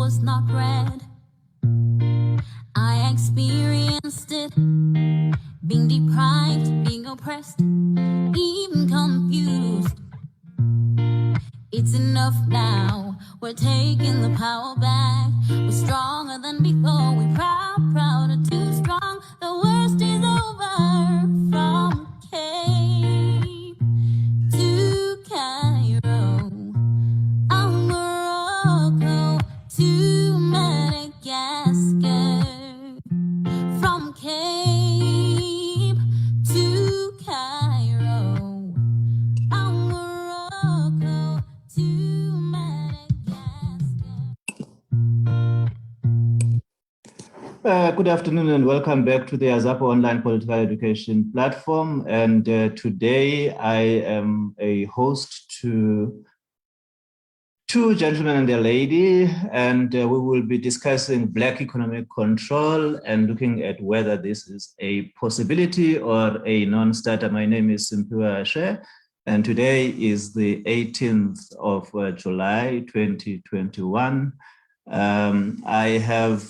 was not read. I experienced it, being deprived, being oppressed, even confused. It's enough now, we're taking the power back. We're stronger than before, we're prouder, too strong. The worst is over. From Cape to Cairo, Morocco to Madagascar. From Cape to Cairo, Morocco to Madagascar. Good afternoon and welcome back to the AZAPO online political education platform. And today I am a host to two gentlemen and a lady, and we will be discussing Black economic control and looking at whether this is a possibility or a non-starter. My name is Simpiwa Ashe, and today is the 18th of July, 2021. I have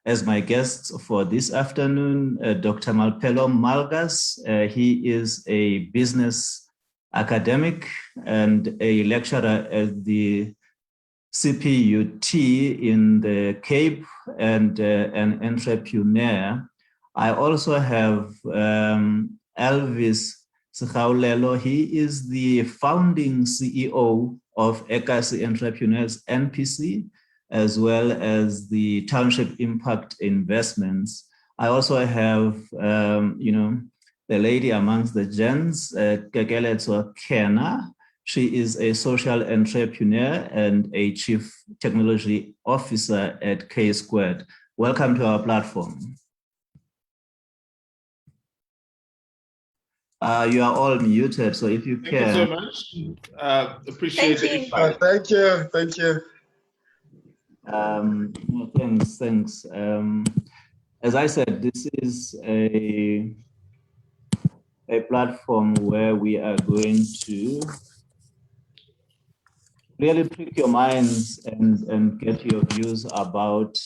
as my guests for this afternoon, Dr. Maphelo Malgas. He is a business academic and a lecturer at the CPUT in the Cape and an entrepreneur. I also have Elvis Sekhaolelo. He is the founding CEO of eKasi Entrepreneurs NPC, as well as the Township Impact Investments. I also have, the lady amongst the gents, Kekeletso Khena. She is a social entrepreneur and a chief technology officer at K-Squared. Welcome to our platform. You are all muted, so if you can. Thank you so much. Appreciate it. Thank you. Thanks. As I said, this is a platform where we are going to really prick your minds and get your views about,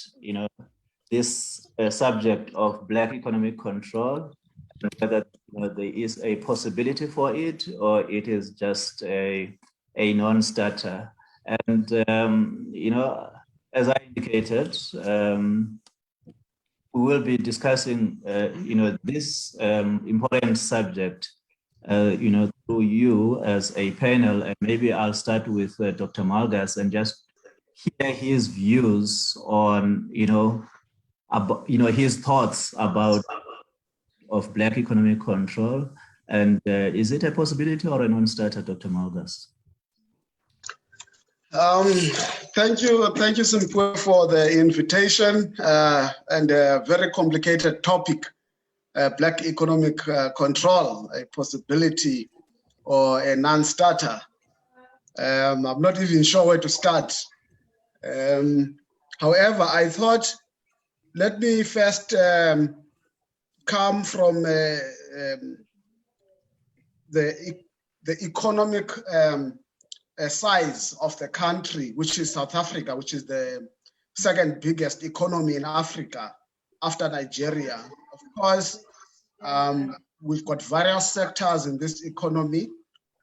this subject of Black economic control, and whether there is a possibility for it or it is just a non-starter. And as I indicated, we will be discussing, this important subject, through you as a panel. And maybe I'll start with Dr. Malgas and just hear his views on, his thoughts about of Black economic control. And is it a possibility or a non-starter, Dr. Malgas? Thank you, Simpiwa, for the invitation and a very complicated topic, Black economic control, a possibility or a non-starter. I'm not even sure where to start. However, I thought, let me first come from the economic size of the country, which is South Africa, which is the second biggest economy in Africa after Nigeria. Of course, we've got various sectors in this economy,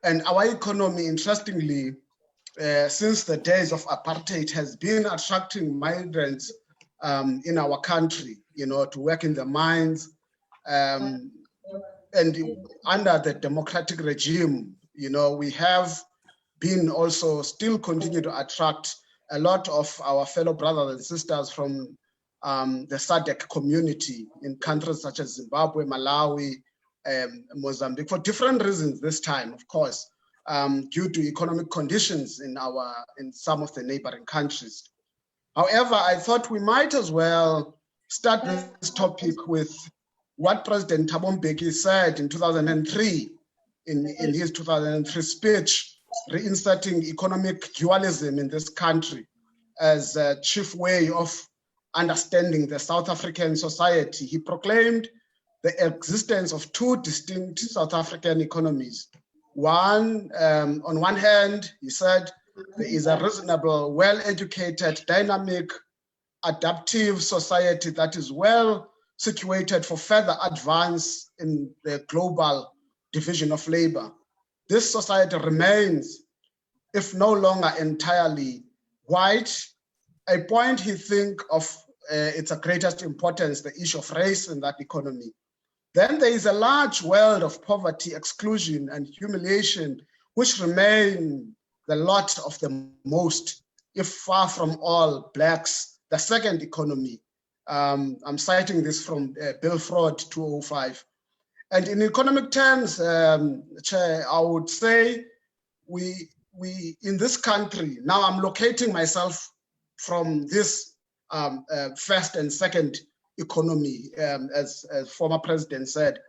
and our economy, interestingly, since the days of apartheid, has been attracting migrants in our country, to work in the mines, and under the democratic regime, we have been also still continue to attract a lot of our fellow brothers and sisters from the SADC community in countries such as Zimbabwe, Malawi, Mozambique, for different reasons this time, of course, due to economic conditions in some of the neighboring countries. However, I thought we might as well start this topic with what President Thabo Mbeki said in 2003, in his 2003 speech, reinserting economic dualism in this country as a chief way of understanding the South African society. He proclaimed the existence of two distinct South African economies. One, on one hand, he said, there is a reasonable, well-educated, dynamic, adaptive society that is well situated for further advance in the global division of labor. This society remains, if no longer entirely white, a point he think of its greatest importance, the issue of race in that economy. Then there is a large world of poverty, exclusion, and humiliation, which remain the lot of the most, if far from all, Blacks. The second economy. I'm citing this from Bill Fraud 205. And in economic terms, Chair, I would say we in this country, now I'm locating myself from this first and second economy, as former president said.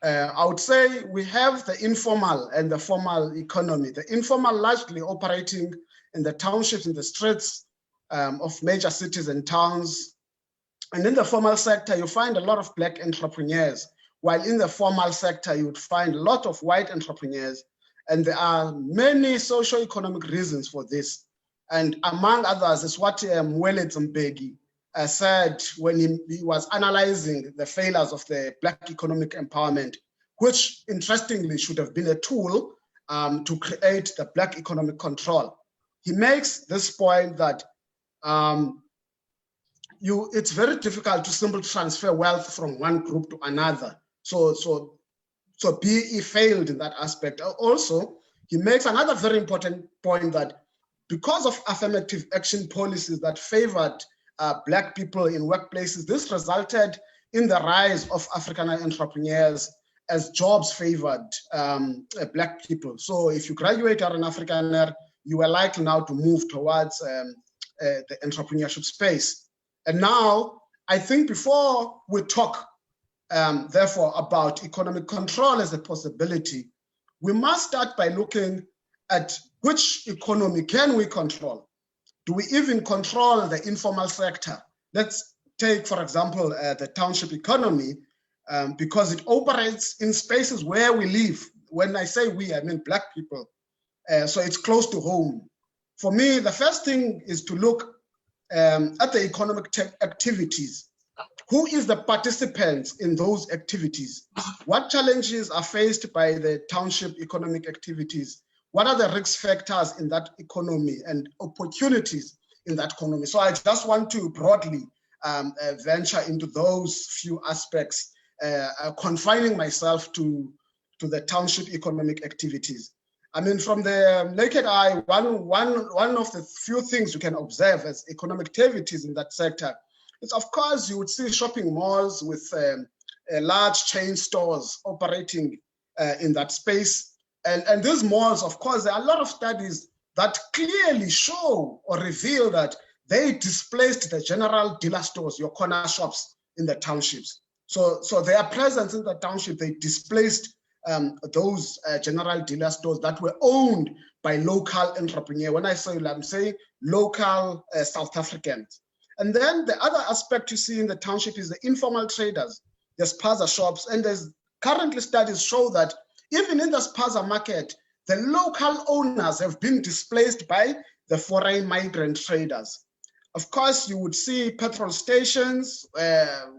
I would say we have the informal and the formal economy. The informal largely operating in the townships, in the streets of major cities and towns. And in the formal sector, you find a lot of Black entrepreneurs, while in the formal sector, you would find a lot of white entrepreneurs. And there are many socio-economic reasons for this. And among others is what Mwele Mbeki said when he was analyzing the failures of the Black economic empowerment, which interestingly should have been a tool to create the Black economic control. He makes this point that it's very difficult to simply transfer wealth from one group to another. So BE failed in that aspect. Also, he makes another very important point that because of affirmative action policies that favored Black people in workplaces, this resulted in the rise of Afrikaner entrepreneurs as jobs favored Black people. So if you graduate as an Afrikaner, you are likely now to move towards the entrepreneurship space. And now, I think before we talk, therefore, about economic control as a possibility, we must start by looking at which economy can we control? Do we even control the informal sector? Let's take, for example, the township economy, because it operates in spaces where we live. When I say we, I mean Black people. So it's close to home. For me, the first thing is to look at the economic activities. Who is the participants in those activities? What challenges are faced by the township economic activities? What are the risk factors in that economy and opportunities in that economy? So I just want to broadly venture into those few aspects, confining myself to the township economic activities. I mean, from the naked eye, one of the few things you can observe as economic activities in that sector is, of course, you would see shopping malls with large chain stores operating in that space. And these malls, of course, there are a lot of studies that clearly show or reveal that they displaced the general dealer stores, your corner shops in the townships. So their presence in the township, they displaced those general dealer stores that were owned by local entrepreneurs. When I say, I'm saying local South Africans. And then the other aspect you see in the township is the informal traders, the spaza shops. And there's currently studies show that even in the spaza market, the local owners have been displaced by the foreign migrant traders. Of course, you would see petrol stations,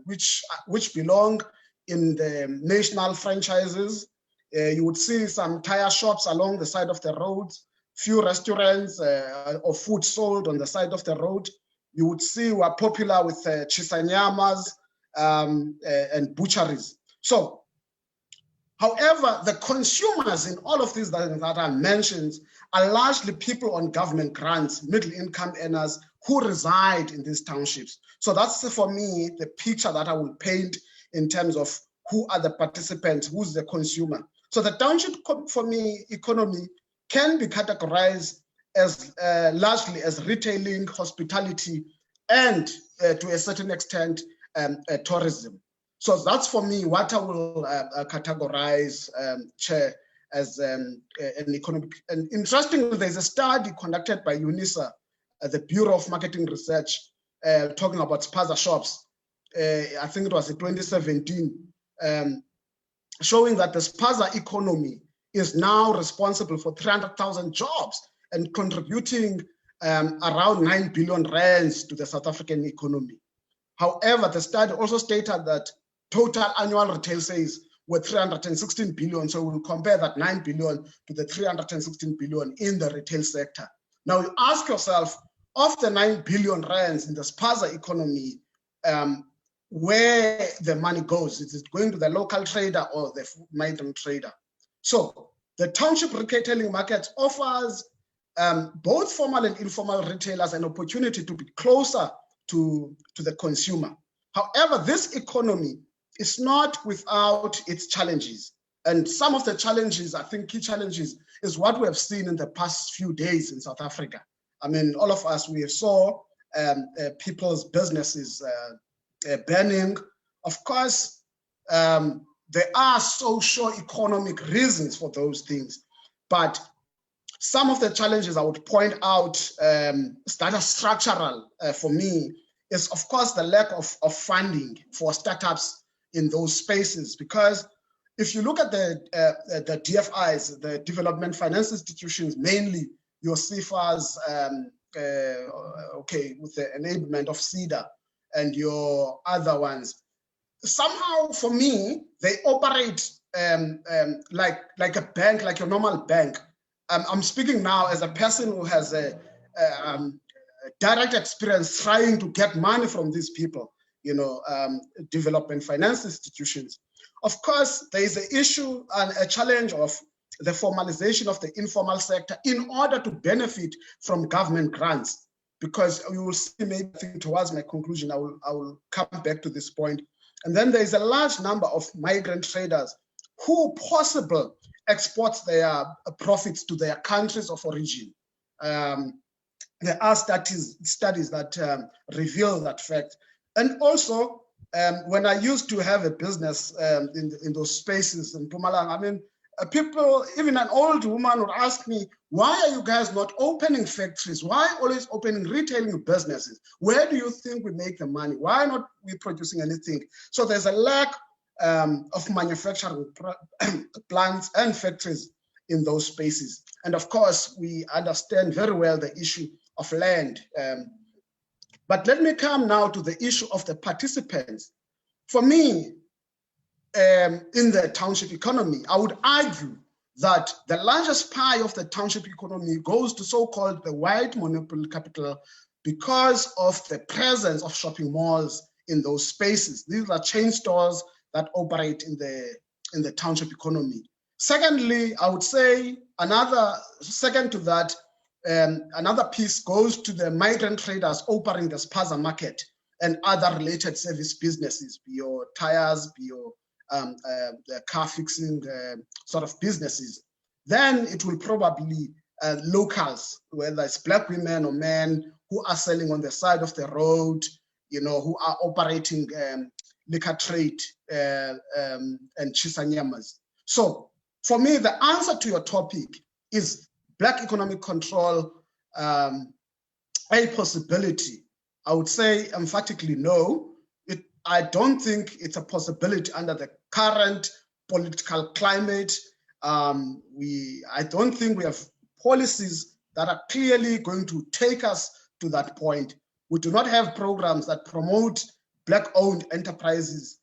which belong in the national franchises. You would see some tire shops along the side of the roads, few restaurants or food sold on the side of the road. You would see we're popular with chisanyamas and butcheries. So, however, the consumers in all of these that are mentioned are largely people on government grants, middle income earners who reside in these townships. So that's, for me, the picture that I will paint in terms of who are the participants, who's the consumer. So the township, for me, economy can be categorized as largely as retailing, hospitality, and to a certain extent, tourism. So that's, for me, what I will categorize, Chair, as an economic. And interestingly, there's a study conducted by UNISA, the Bureau of Marketing Research, talking about spaza shops. I think it was in 2017, showing that the spaza economy is now responsible for 300,000 jobs and contributing around 9 billion rands to the South African economy. However, the study also stated that total annual retail sales were 316 billion. So we'll compare that 9 billion to the 316 billion in the retail sector. Now you ask yourself, of the 9 billion rands in the spaza economy, where the money goes. Is it going to the local trader or the migrant trader? So the township retailing market offers both formal and informal retailers an opportunity to be closer to the consumer. However, this economy is not without its challenges. And some of the challenges, I think key challenges, is what we have seen in the past few days in South Africa. I mean, all of us, we saw people's businesses burning. Of course, there are socio-economic reasons for those things, but some of the challenges I would point out that are structural for me is, of course, the lack of funding for startups in those spaces. Because if you look at the DFIs, the development finance institutions, mainly your CFAs, okay, with the enablement of CEDA and your other ones, somehow for me, they operate like a bank, like your normal bank. I'm speaking now as a person who has a direct experience trying to get money from these people, you know, development finance institutions. Of course, there is an issue and a challenge of the formalization of the informal sector in order to benefit from government grants, because you will see, maybe towards my conclusion, I will come back to this point. And then there is a large number of migrant traders who possibly export their profits to their countries of origin. There are studies that reveal that fact. And also, when I used to have a business in those spaces in Mpumalanga, I mean, people, even an old woman would ask me, why are you guys not opening factories? Why always opening retailing businesses? Where do you think we make the money? Why not we producing anything? So there's a lack of manufacturing plants and factories in those spaces. And of course, we understand very well the issue of land. But let me come now to the issue of the participants. For me, in the township economy, I would argue that the largest pie of the township economy goes to so-called the white monopoly capital because of the presence of shopping malls in those spaces. These are chain stores that operate in the township economy. Secondly, I would say second to that, another piece goes to the migrant traders operating the spaza market and other related service businesses, be your tires, be your car fixing sort of businesses. Then it will probably locals, whether it's black women or men who are selling on the side of the road, you know, who are operating liquor trade and chisanyamas. So for me, the answer to your topic is black economic control a possibility? I would say emphatically no. I don't think it's a possibility under the current political climate. I don't think we have policies that are clearly going to take us to that point. We do not have programs that promote Black-owned enterprises.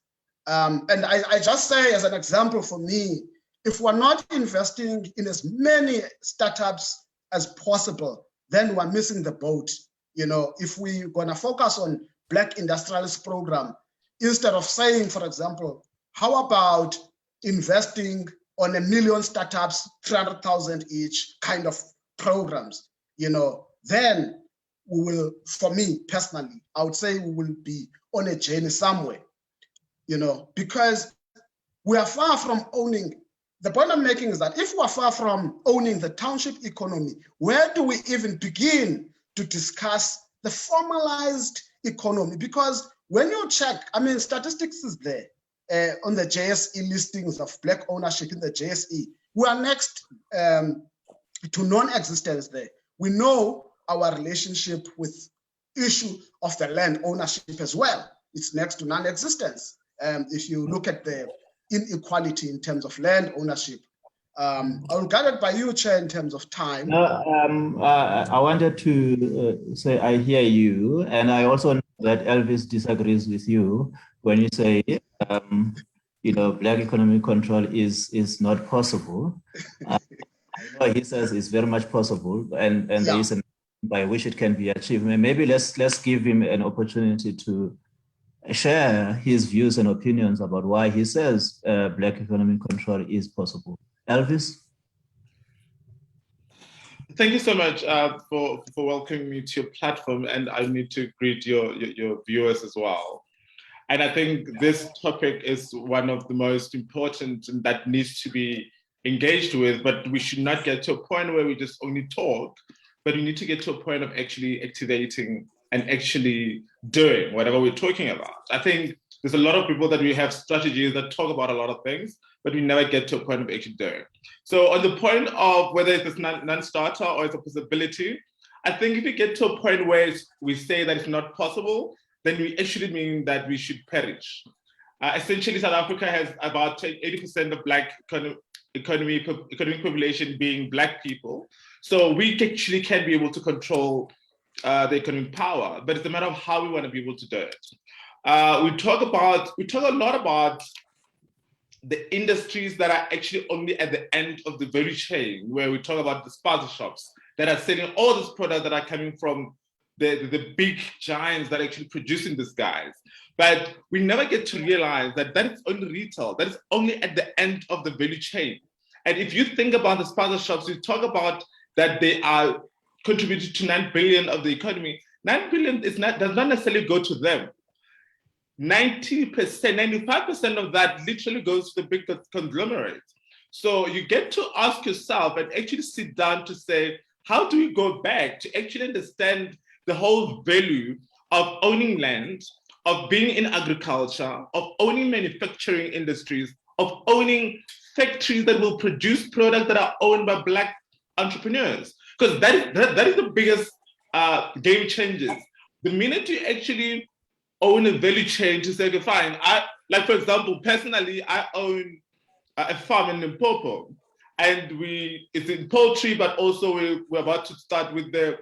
And I just say, as an example for me, if we're not investing in as many startups as possible, then we're missing the boat. You know, if we're gonna focus on Black industrialist program, instead of saying, for example, how about investing on 1 million startups, 300,000 each kind of programs, you know, then we will, for me personally, I would say we will be on a journey somewhere, you know, because we are far from owning. The point I'm making is that if we are far from owning the township economy, where do we even begin to discuss the formalized economy? Because when you check, I mean, statistics is there on the JSE listings of Black ownership in the JSE. We are next to non-existence there. We know our relationship with issue of the land ownership as well. It's next to non-existence. If you look at the inequality in terms of land ownership. I'll guide it by you, Chair, in terms of time. I wanted to say I hear you, and I also know that Elvis disagrees with you when you say, Black economic control is not possible. I know he says it's very much possible, and there is a by which it can be achieved. Maybe let's give him an opportunity to share his views and opinions about why he says Black economic control is possible. Elvis? Thank you so much for welcoming me to your platform, and I need to greet your viewers as well. And I think this topic is one of the most important that needs to be engaged with, but we should not get to a point where we just only talk, but we need to get to a point of actually activating and actually doing whatever we're talking about. I think there's a lot of people that we have strategies that talk about a lot of things, but we never get to a point of actually doing. So on the point of whether it's a non-starter or it's a possibility, I think if we get to a point where we say that it's not possible, then we actually mean that we should perish. Essentially, South Africa has about 80% of Black economic population being Black people. So we actually can be able to control the economic power, but it's a matter of how we want to be able to do it. We talk a lot about the industries that are actually only at the end of the value chain, where we talk about the spaza shops that are selling all these products that are coming from the big giants that are actually producing these guys. But we never get to realize that that is only retail, that is only at the end of the value chain. And if you think about the spaza shops, you talk about that they are contributing to 9 billion of the economy. 9 billion does not necessarily go to them. 90%, 95% of that literally goes to the big conglomerate. So you get to ask yourself and actually sit down to say, how do we go back to actually understand the whole value of owning land, of being in agriculture, of owning manufacturing industries, of owning factories that will produce products that are owned by Black entrepreneurs? Because that is the biggest game changers. The minute you actually own a value chain to say, okay, fine, like for example, personally, I own a farm in Limpopo, and it's in poultry, but also we're about to start with the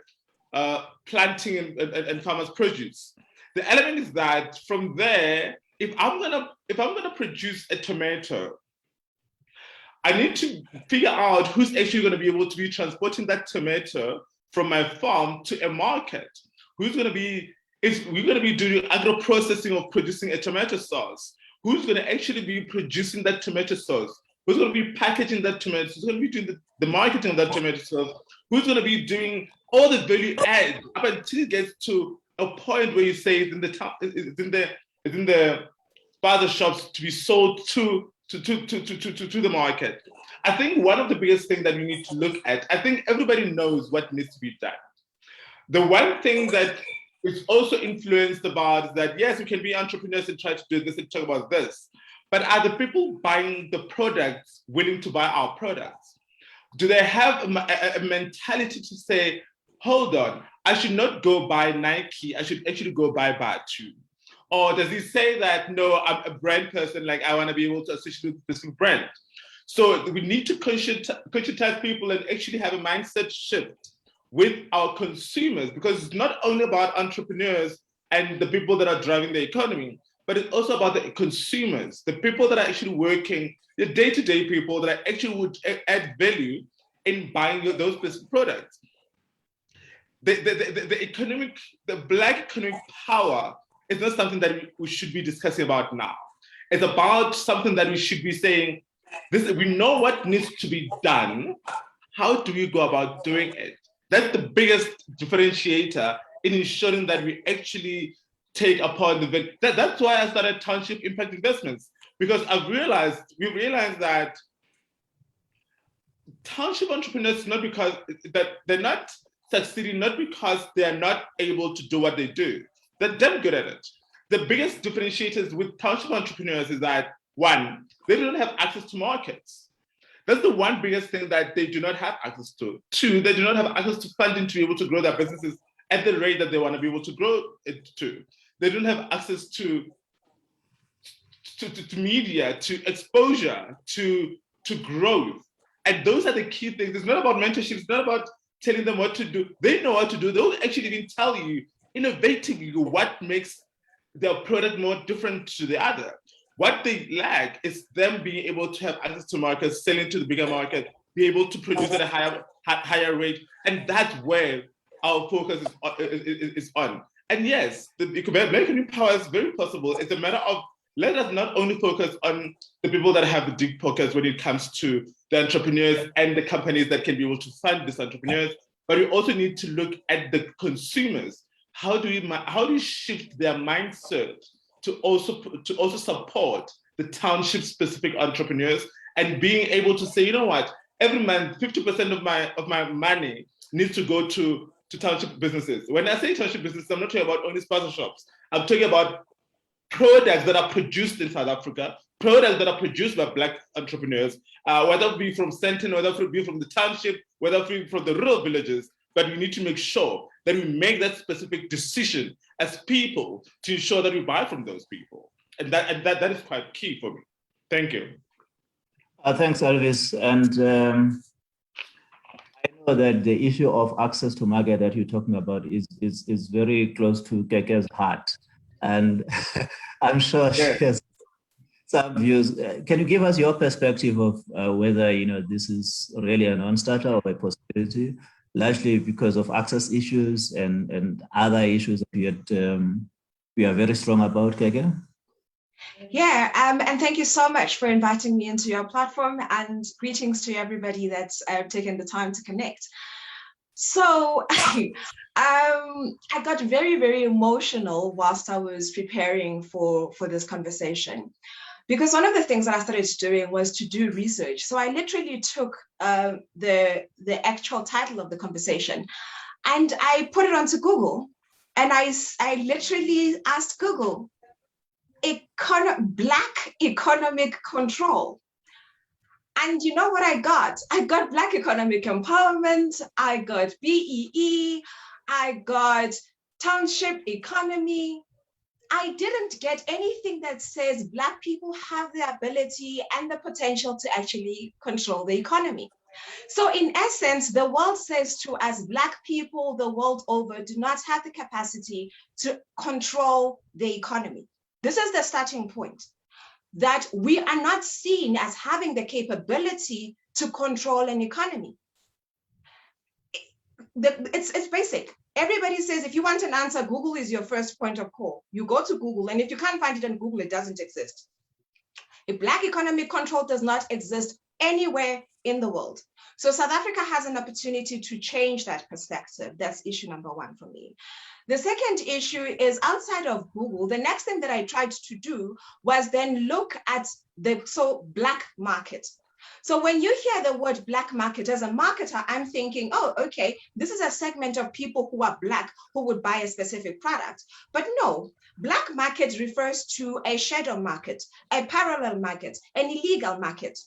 planting and farmers' produce. The element is that from there, if I'm gonna produce a tomato, I need to figure out who's actually going to be able to be transporting that tomato from my farm to a market. We're going to be doing agro-processing of producing a tomato sauce. Who's going to actually be producing that tomato sauce? Who's going to be packaging that tomato sauce? Who's going to be doing the marketing of that tomato sauce? Who's going to be doing all the value add up until it gets to a point where you say it's in the spaza shops to be sold to the market. I think one of the biggest things that we need to look at, I think everybody knows what needs to be done. The one thing that is also influenced about is that, yes, we can be entrepreneurs and try to do this and talk about this, but are the people buying the products willing to buy our products? Do they have a mentality to say, hold on, I should not go buy Nike, I should actually go buy Batu? Or does he say that, no, I'm a brand person, like I want to be able to associate with this brand? So we need to conscientize people and actually have a mindset shift with our consumers, because it's not only about entrepreneurs and the people that are driving the economy, but it's also about the consumers, the people that are actually working, the day-to-day people that are actually would add value in buying those specific products. The Black economic power is not something that we should be discussing about now. It's about something that we should be saying, we know what needs to be done. How do we go about doing it? That's the biggest differentiator in ensuring that we actually take upon that's why I started Township Impact Investments, because we realized that township entrepreneurs, not because that they're not succeeding, not because they are not able to do what they do. They're damn good at it. The biggest differentiators with township entrepreneurs is that, one, they don't have access to markets. That's the one biggest thing that they do not have access to. Two, they do not have access to funding to be able to grow their businesses at the rate that they want to be able to grow it to. They don't have access to media, to exposure, to growth. And those are the key things. It's not about mentorship. It's not about telling them what to do. They know what to do. They'll actually even tell you innovatively what makes their product more different to the other. What they lack is them being able to have access to markets, selling to the bigger market, be able to produce at a higher rate. And that's where our focus is on. And yes, the American power is very possible. It's a matter of, let us not only focus on the people that have the deep pockets when it comes to the entrepreneurs and the companies that can be able to fund these entrepreneurs, but we also need to look at the consumers. How do we shift their mindset to also support the township specific entrepreneurs, and being able to say, you know what, every month 50% of my money needs to go to township businesses. When I say township businesses, I'm not talking about only sponsor shops. I'm talking about products that are produced in South Africa, products that are produced by Black entrepreneurs, whether it be from Sentin, whether it be from the township, whether it be from the rural villages. But we need to make sure that we make that specific decision as people to ensure that we buy from those people. And that is quite key for me. Thank you. Thanks, Elvis. And I know that the issue of access to market that you're talking about is very close to Keke's heart. And I'm sure she has some views. Can you give us your perspective of whether this is really a non-starter or a possibility, largely because of access issues and other issues that we are very strong about, Keke? Yeah, and thank you so much for inviting me into your platform, and greetings to everybody that's taken the time to connect. So I got very, very emotional whilst I was preparing for this conversation, because one of the things that I started doing was to do research. So I literally took the actual title of the conversation and I put it onto Google, and I literally asked Google, Black economic control. And you know what I got? I got Black economic empowerment, I got BEE, I got Township Economy. I didn't get anything that says Black people have the ability and the potential to actually control the economy. So in essence, the world says to us, Black people the world over do not have the capacity to control the economy. This is the starting point, that we are not seen as having the capability to control an economy. It's basic. Everybody says, if you want an answer, Google is your first point of call. You go to Google, and if you can't find it on Google, it doesn't exist. A Black economic control does not exist anywhere in the world. So South Africa has an opportunity to change that perspective. That's issue number one for me. The second issue is, outside of Google, the next thing that I tried to do was then look at the Black market. So when you hear the word Black market, as a marketer, I'm thinking, oh, okay, this is a segment of people who are Black who would buy a specific product. But no, Black market refers to a shadow market, a parallel market, an illegal market.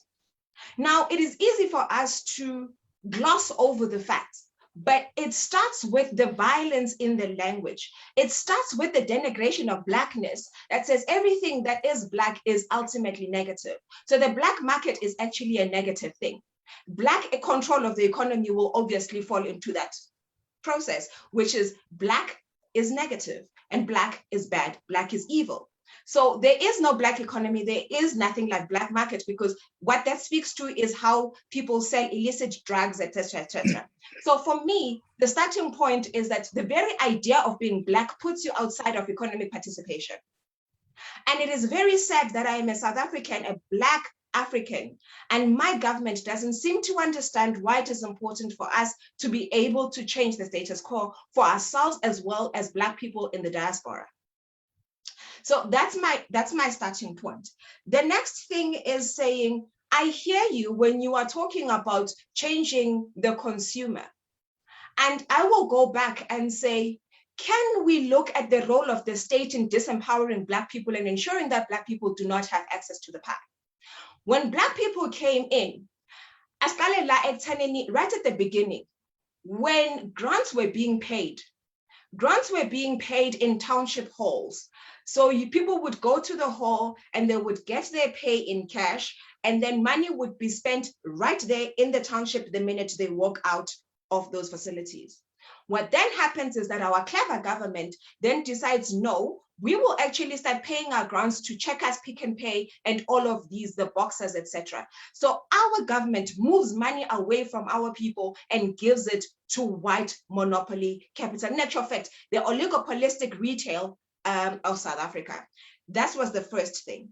Now, it is easy for us to gloss over the facts, but it starts with the violence in the language. It starts with the denigration of Blackness that says everything that is Black is ultimately negative. So the Black market is actually a negative thing. Black control of the economy will obviously fall into that process, which is Black is negative and Black is bad, Black is evil. So there is no Black economy, there is nothing like Black market, because what that speaks to is how people sell illicit drugs, etc., etc. So for me, the starting point is that the very idea of being Black puts you outside of economic participation. And it is very sad that I am a South African, a Black African, and my government doesn't seem to understand why it is important for us to be able to change the status quo for ourselves as well as Black people in the diaspora. So that's my starting point. The next thing is saying, I hear you when you are talking about changing the consumer. And I will go back and say, can we look at the role of the state in disempowering Black people and ensuring that Black people do not have access to the pie? When Black people came in, right at the beginning, when grants were being paid, grants were being paid in township halls. So people would go to the hall and they would get their pay in cash, and then money would be spent right there in the township the minute they walk out of those facilities. What then happens is that our clever government then decides, no, we will actually start paying our grants to Checkers, Pick and Pay, and all of these, the Boxers, etc. So our government moves money away from our people and gives it to white monopoly capital. In actual fact, the oligopolistic retail of South Africa. That was the first thing.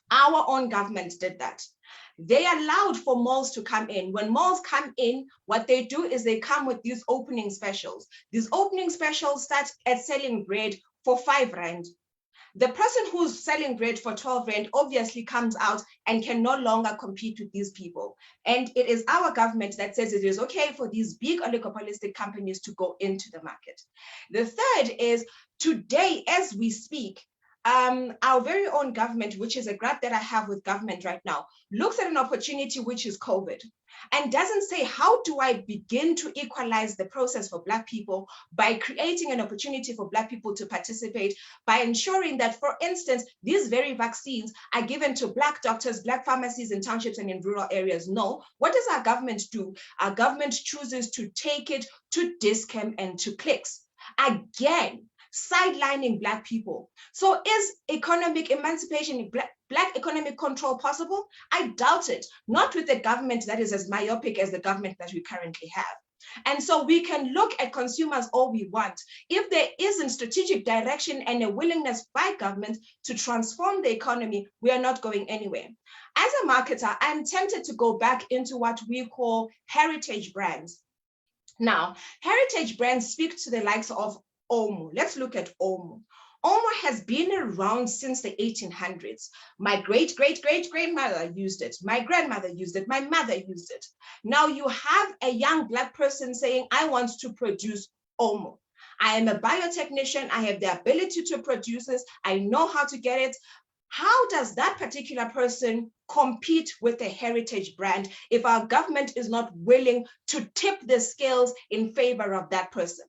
Our own government did that. They allowed for malls to come in. When malls come in, what they do is they come with these opening specials. These opening specials start at selling bread for 5 rand. The person who's selling bread for 12 rand obviously comes out and can no longer compete with these people. And it is our government that says it is okay for these big oligopolistic companies to go into the market. The third is today, as we speak, our very own government, which is a grab that I have with government right now, looks at an opportunity which is COVID and doesn't say, how do I begin to equalize the process for Black people by creating an opportunity for Black people to participate, by ensuring that, for instance, these very vaccines are given to Black doctors, Black pharmacies in townships and in rural areas. No, what does our government do? Our government chooses to take it to Discam and to clicks. Again, sidelining Black people. So is economic emancipation, Black economic control possible? I doubt it, not with a government that is as myopic as the government that we currently have. And so we can look at consumers all we want. If there isn't strategic direction and a willingness by government to transform the economy, we are not going anywhere. As a marketer, I'm tempted to go back into what we call heritage brands. Now, heritage brands speak to the likes of Omo. Let's look at Omo. Omo has been around since the 1800s. My great-great-great-grandmother used it. My grandmother used it. My mother used it. Now you have a young Black person saying, I want to produce Omo. I am a biotechnician. I have the ability to produce this. I know how to get it. How does that particular person compete with a heritage brand if our government is not willing to tip the scales in favor of that person?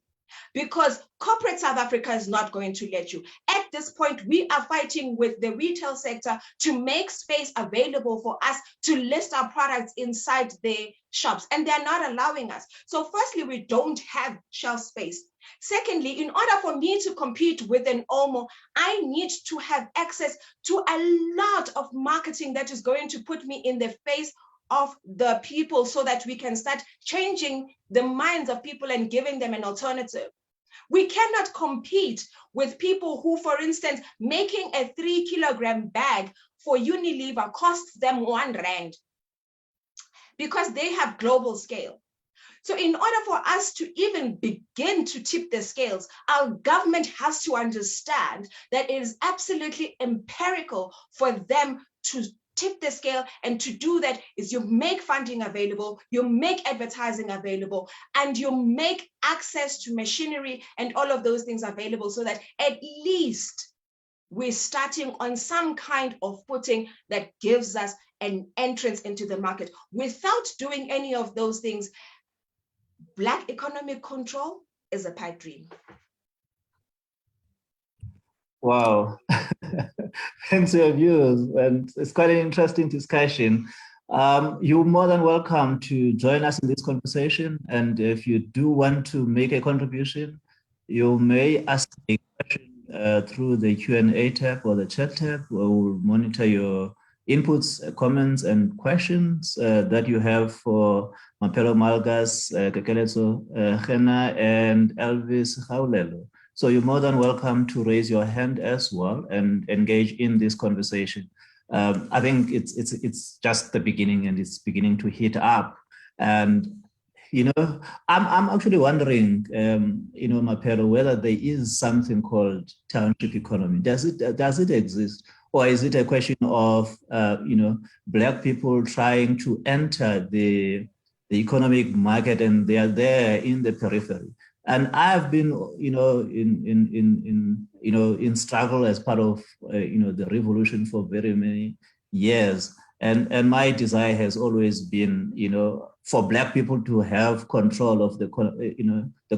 Because corporate South Africa is not going to let you. At this point, we are fighting with the retail sector to make space available for us to list our products inside their shops, and they're not allowing us. So firstly, we don't have shelf space. Secondly, in order for me to compete with an Omo, I need to have access to a lot of marketing that is going to put me in the face of the people so that we can start changing the minds of people and giving them an alternative. We cannot compete with people who, for instance, making a 3-kilogram bag for Unilever costs them 1 rand because they have global scale. So in order for us to even begin to tip the scales, our government has to understand that it is absolutely empirical for them to tip the scale, and to do that is you make funding available, you make advertising available, and you make access to machinery and all of those things available so that at least we're starting on some kind of footing that gives us an entrance into the market. Without doing any of those things, Black economic control is a pipe dream. Wow. Thanks for your views. And it's quite an interesting discussion. You're more than welcome to join us in this conversation. And if you do want to make a contribution, you may ask a question through the Q&A tab or the chat tab, where we'll monitor your inputs, comments, and questions that you have for Maphelo, Malgas, Kekeletso, Khena, and Elvis, Sekhaolelo. So you're more than welcome to raise your hand as well and engage in this conversation. I think it's just the beginning, and it's beginning to heat up. And I'm actually wondering, Maphelo, whether there is something called township economy. Does it exist, or is it a question of Black people trying to enter the economic market and they are there in the periphery? And I've been, in struggle as part of, the revolution for very many years. And my desire has always been, for Black people to have control of the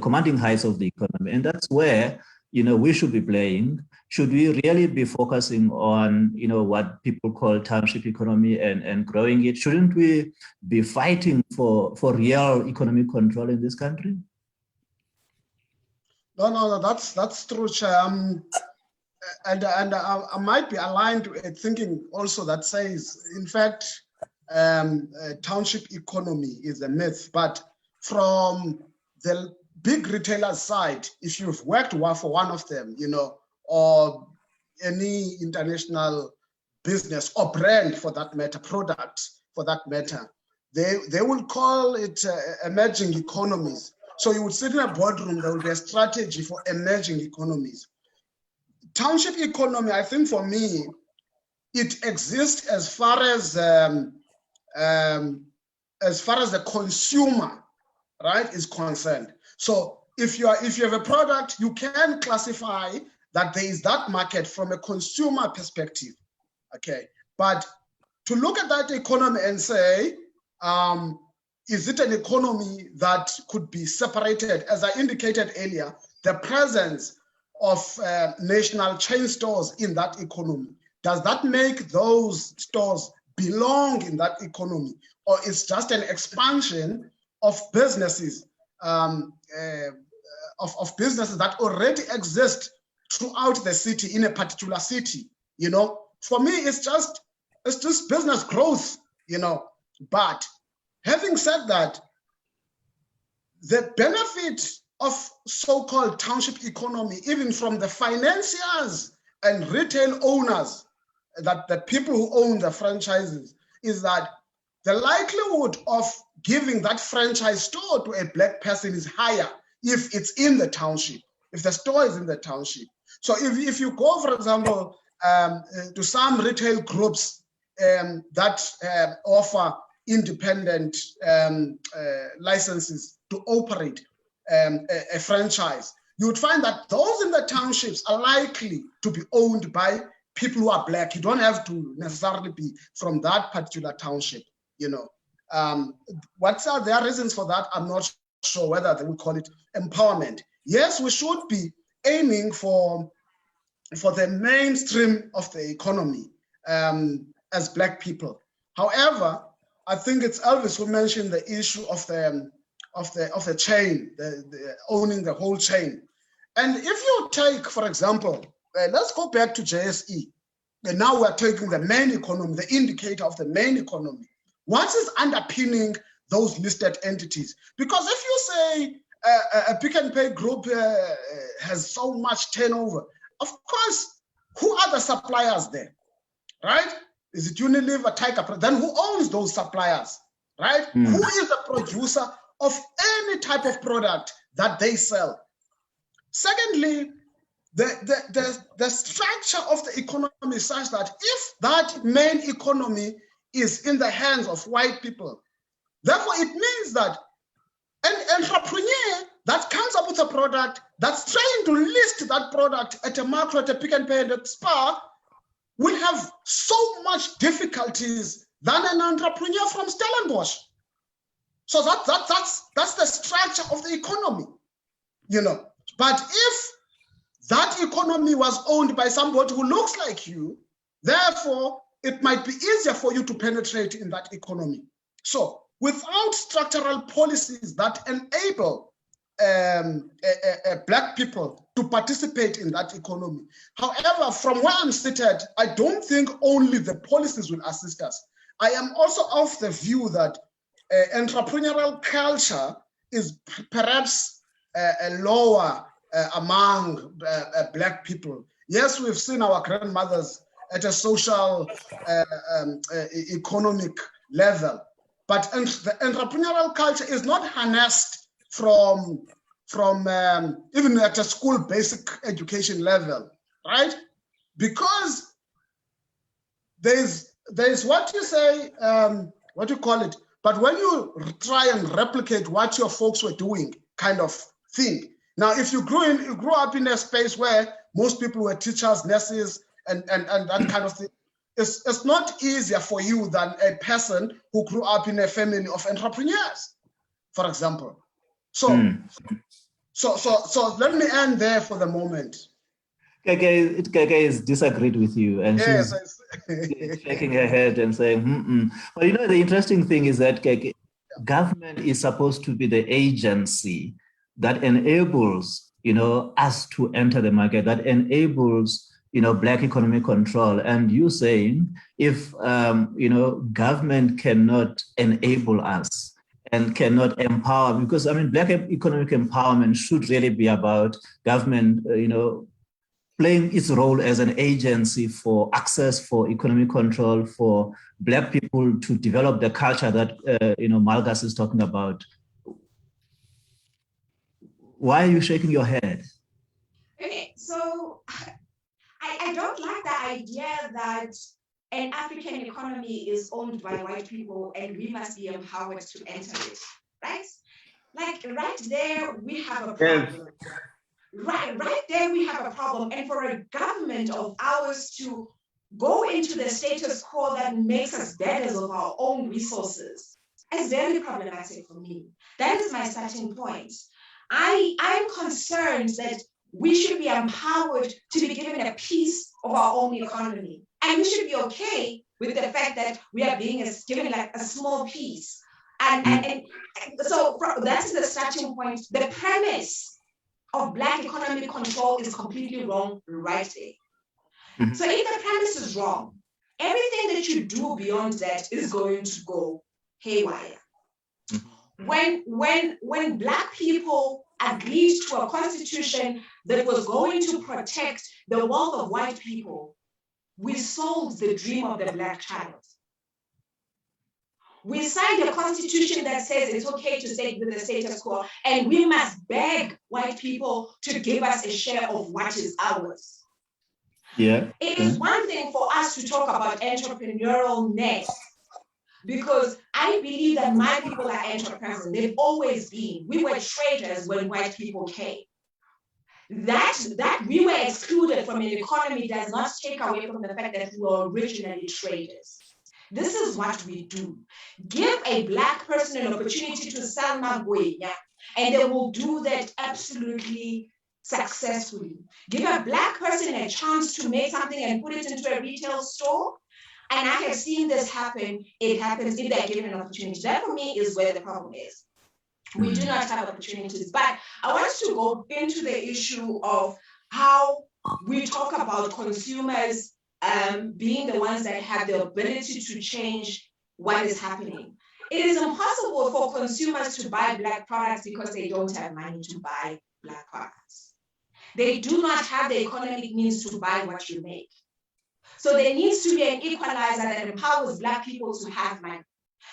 commanding heights of the economy. And that's where, we should be playing. Should we really be focusing on, what people call township economy and growing it? Shouldn't we be fighting for real economic control in this country? No, that's true, Chair. And I might be aligned to a thinking also that says, in fact, township economy is a myth. But from the big retailer side, if you've worked for one of them, or any international business or brand for that matter, product for that matter, they will call it emerging economies. So you would sit in a boardroom, there will be a strategy for emerging economies. Township economy, I think for me, it exists as far as the consumer, right, is concerned. So if you have a product, you can classify that there is that market from a consumer perspective, okay? But to look at that economy and say, is it an economy that could be separated? As I indicated earlier, the presence of national chain stores in that economy, does that make those stores belong in that economy? Or it's just an expansion of businesses, of businesses that already exist throughout the city, in a particular city, For me, it's just business growth, But having said that, the benefit of so-called township economy, even from the financiers and retail owners, that the people who own the franchises, is that the likelihood of giving that franchise store to a Black person is higher if it's in the township, if the store is in the township. So if you go, for example, to some retail groups that offer independent licenses to operate a franchise, you would find that those in the townships are likely to be owned by people who are Black. You don't have to necessarily be from that particular township, What are their reasons for that? I'm not sure whether they would call it empowerment. Yes, we should be aiming for the mainstream of the economy as Black people. However, I think it's Elvis who mentioned the issue of the chain, the owning the whole chain. And if you take, for example, let's go back to JSE. And now we're taking the main economy, the indicator of the main economy. What is underpinning those listed entities? Because if you say a Pick and Pay group has so much turnover, of course, who are the suppliers there, right? Is it Unilever, Tiger? Then who owns those suppliers, right? Who is the producer of any type of product that they sell? Secondly, the structure of the economy is such that if that main economy is in the hands of white people, therefore it means that an entrepreneur that comes up with a product that's trying to list that product at a macro, at a Pick and Pay, at a Spar, will have so much difficulties than an entrepreneur from Stellenbosch. So that's the structure of the economy, But if that economy was owned by somebody who looks like you, therefore, it might be easier for you to penetrate in that economy. So without structural policies that enable Black people to participate in that economy. However, from where I'm seated, I don't think only the policies will assist us. I am also of the view that entrepreneurial culture is perhaps lower among Black people. Yes, we've seen our grandmothers at a social, economic level, but the entrepreneurial culture is not harnessed from even at a school basic education level, right? Because there's what you say, what you call it, but when you try and replicate what your folks were doing, kind of thing. Now, if you grew up in a space where most people were teachers, nurses, and that kind of thing, it's not easier for you than a person who grew up in a family of entrepreneurs, for example. So, so let me end there for the moment. Keke is disagreed with you, and Yes, she's shaking her head and saying, But you know, the interesting thing is that Keke, government is supposed to be the agency that enables, us to enter the market, that enables, Black economic control. And you saying, if, government cannot enable us and cannot empower, because I mean, Black economic empowerment should really be about government, playing its role as an agency for access, for economic control, for Black people to develop the culture that Malgas is talking about. Why are you shaking your head? Okay, so I don't like the idea that an African economy is owned by white people and we must be empowered to enter it, right? Like right there, we have a problem. Right there, we have a problem. And for a government of ours to go into the status quo that makes us beggars of our own resources is very problematic for me. That is my starting point. I'm concerned that we should be empowered to be given a piece of our own economy. And we should be okay with the fact that we are being given like a small piece. And so that's the starting point. The premise of Black economic control is completely wrong right there. So if the premise is wrong, everything that you do beyond that is going to go haywire. When Black people agreed to a constitution that was going to protect the wealth of white people, we sold the dream of the Black child. We signed a constitution that says it's okay to stay with the status quo, and we must beg white people to give us a share of what is ours. Yeah. It is one thing for us to talk about entrepreneurialness, because I believe that my people are entrepreneurs, and they've always been. We were traders when white people came. That we were excluded from an economy does not take away from the fact that we were originally traders. This is what we do. Give a Black person an opportunity to sell magwenya, and they will do that absolutely successfully. Give a Black person a chance to make something and put it into a retail store. And I have seen this happen. It happens if they're given an opportunity. That for me is where the problem is. We do not have opportunities. But I want to go into the issue of how we talk about consumers being the ones that have the ability to change what is happening. It is impossible for consumers to buy Black products because they don't have money to buy Black products. They do not have the economic means to buy what you make. So there needs to be an equalizer that empowers Black people to have money.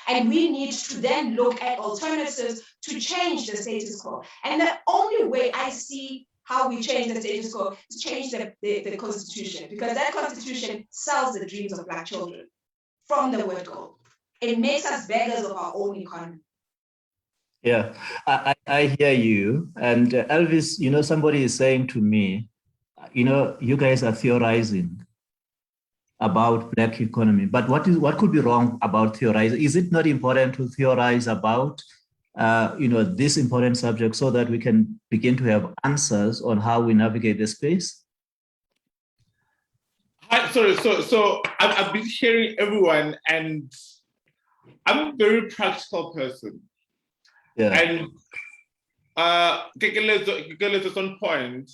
And we need to then look at alternatives to change the status quo. And the only way I see how we change the status quo is change the constitution, because that constitution sells the dreams of Black children from the word go. It makes us beggars of our own economy. Yeah, I hear you. And Elvis, somebody is saying to me, you guys are theorizing about Black economy, but what could be wrong about theorizing? Is it not important to theorize about this important subject so that we can begin to have answers on how we navigate the space? So I've been hearing everyone, and I'm a very practical person. Yeah. And Kekeletso is on point.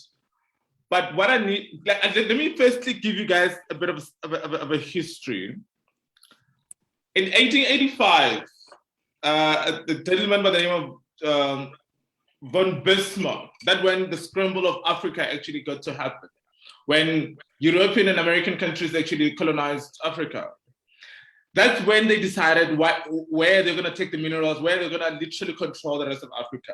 But what I need, let me firstly give you guys a bit of a history. In 1885, the gentleman by the name of von Bismarck, that when the scramble of Africa actually got to happen, when European and American countries actually colonized Africa. That's when they decided where they're going to take the minerals, where they're going to literally control the rest of Africa.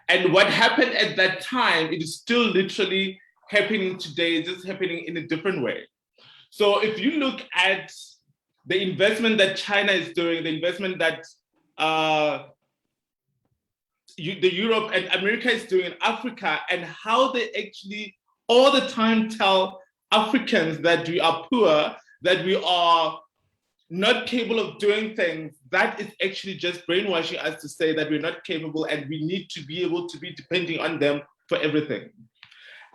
And what happened at that time, it is still literally happening today, it's just happening in a different way. So if you look at the investment that China is doing, the investment that Europe and America is doing in Africa, and how they actually all the time tell Africans that we are poor, that we are not capable of doing things, that is actually just brainwashing us to say that we're not capable and we need to be able to be depending on them for everything.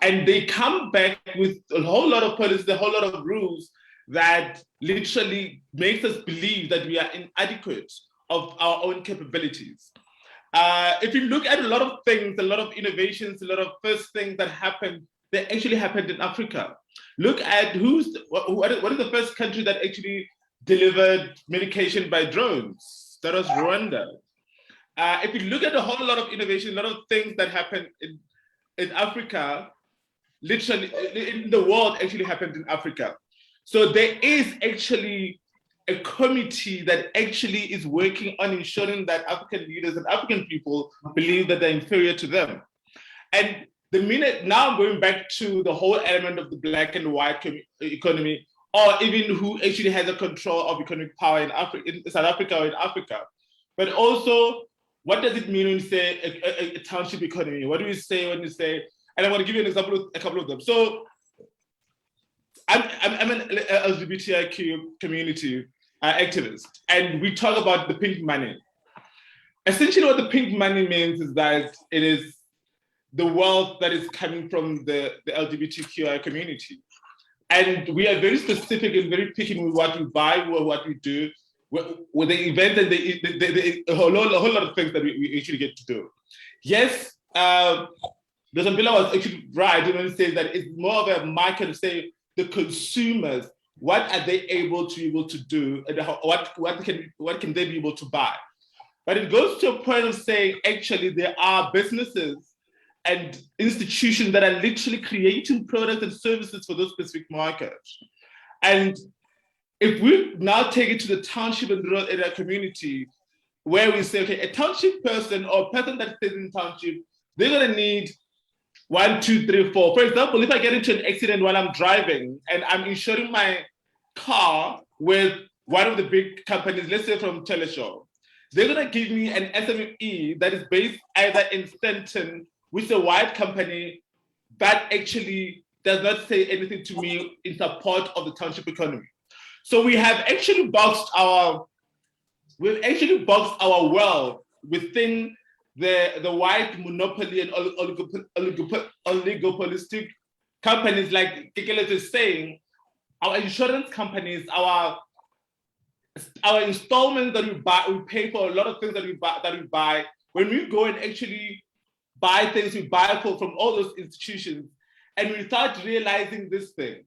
And they come back with a whole lot of policies, a whole lot of rules that literally makes us believe that we are inadequate of our own capabilities. If you look at a lot of things, a lot of innovations, a lot of first things that happened, they actually happened in Africa. Look at what is the first country that actually delivered medication by drones? That was Rwanda. If you look at a whole lot of innovation, a lot of things that happened in Africa, literally in the world actually happened in Africa. So there is actually a committee that actually is working on ensuring that African leaders and African people believe that they're inferior to them. And the minute, now I'm going back to the whole element of the black and white economy, or even who actually has a control of economic power in South Africa or in Africa. But also, what does it mean when you say a township economy? What do we say when you say, and I'm going to give you an example of a couple of them. So I'm an LGBTIQ community activist, and we talk about the pink money. Essentially what the pink money means is that it is the wealth that is coming from the LGBTQI community. And we are very specific and very picky with what we buy, or what we do, with the events and a whole lot of things that we actually get to do. Yes, the Zampila was actually right when he says that it's more of a market to say the consumers, what are they able to do, and what can they be able to buy? But it goes to a point of saying, actually, there are businesses and institutions that are literally creating products and services for those specific markets. And if we now take it to the township and rural area community, where we say, okay, a township person or a person that stays in township, they're gonna need 1, 2, 3, 4. For example, if I get into an accident while I'm driving and I'm insuring my car with one of the big companies, let's say from Teleshow, they're gonna give me an SME that is based either in Stanton, which is a white company that actually does not say anything to me in support of the township economy. So we have actually boxed our wealth within the white monopoly and oligopolistic companies, like Kekeletso is saying. Our insurance companies, our installments that we buy, we pay for a lot of things that we buy. When we go and actually buy things, we buy from all those institutions, and we start realizing this thing.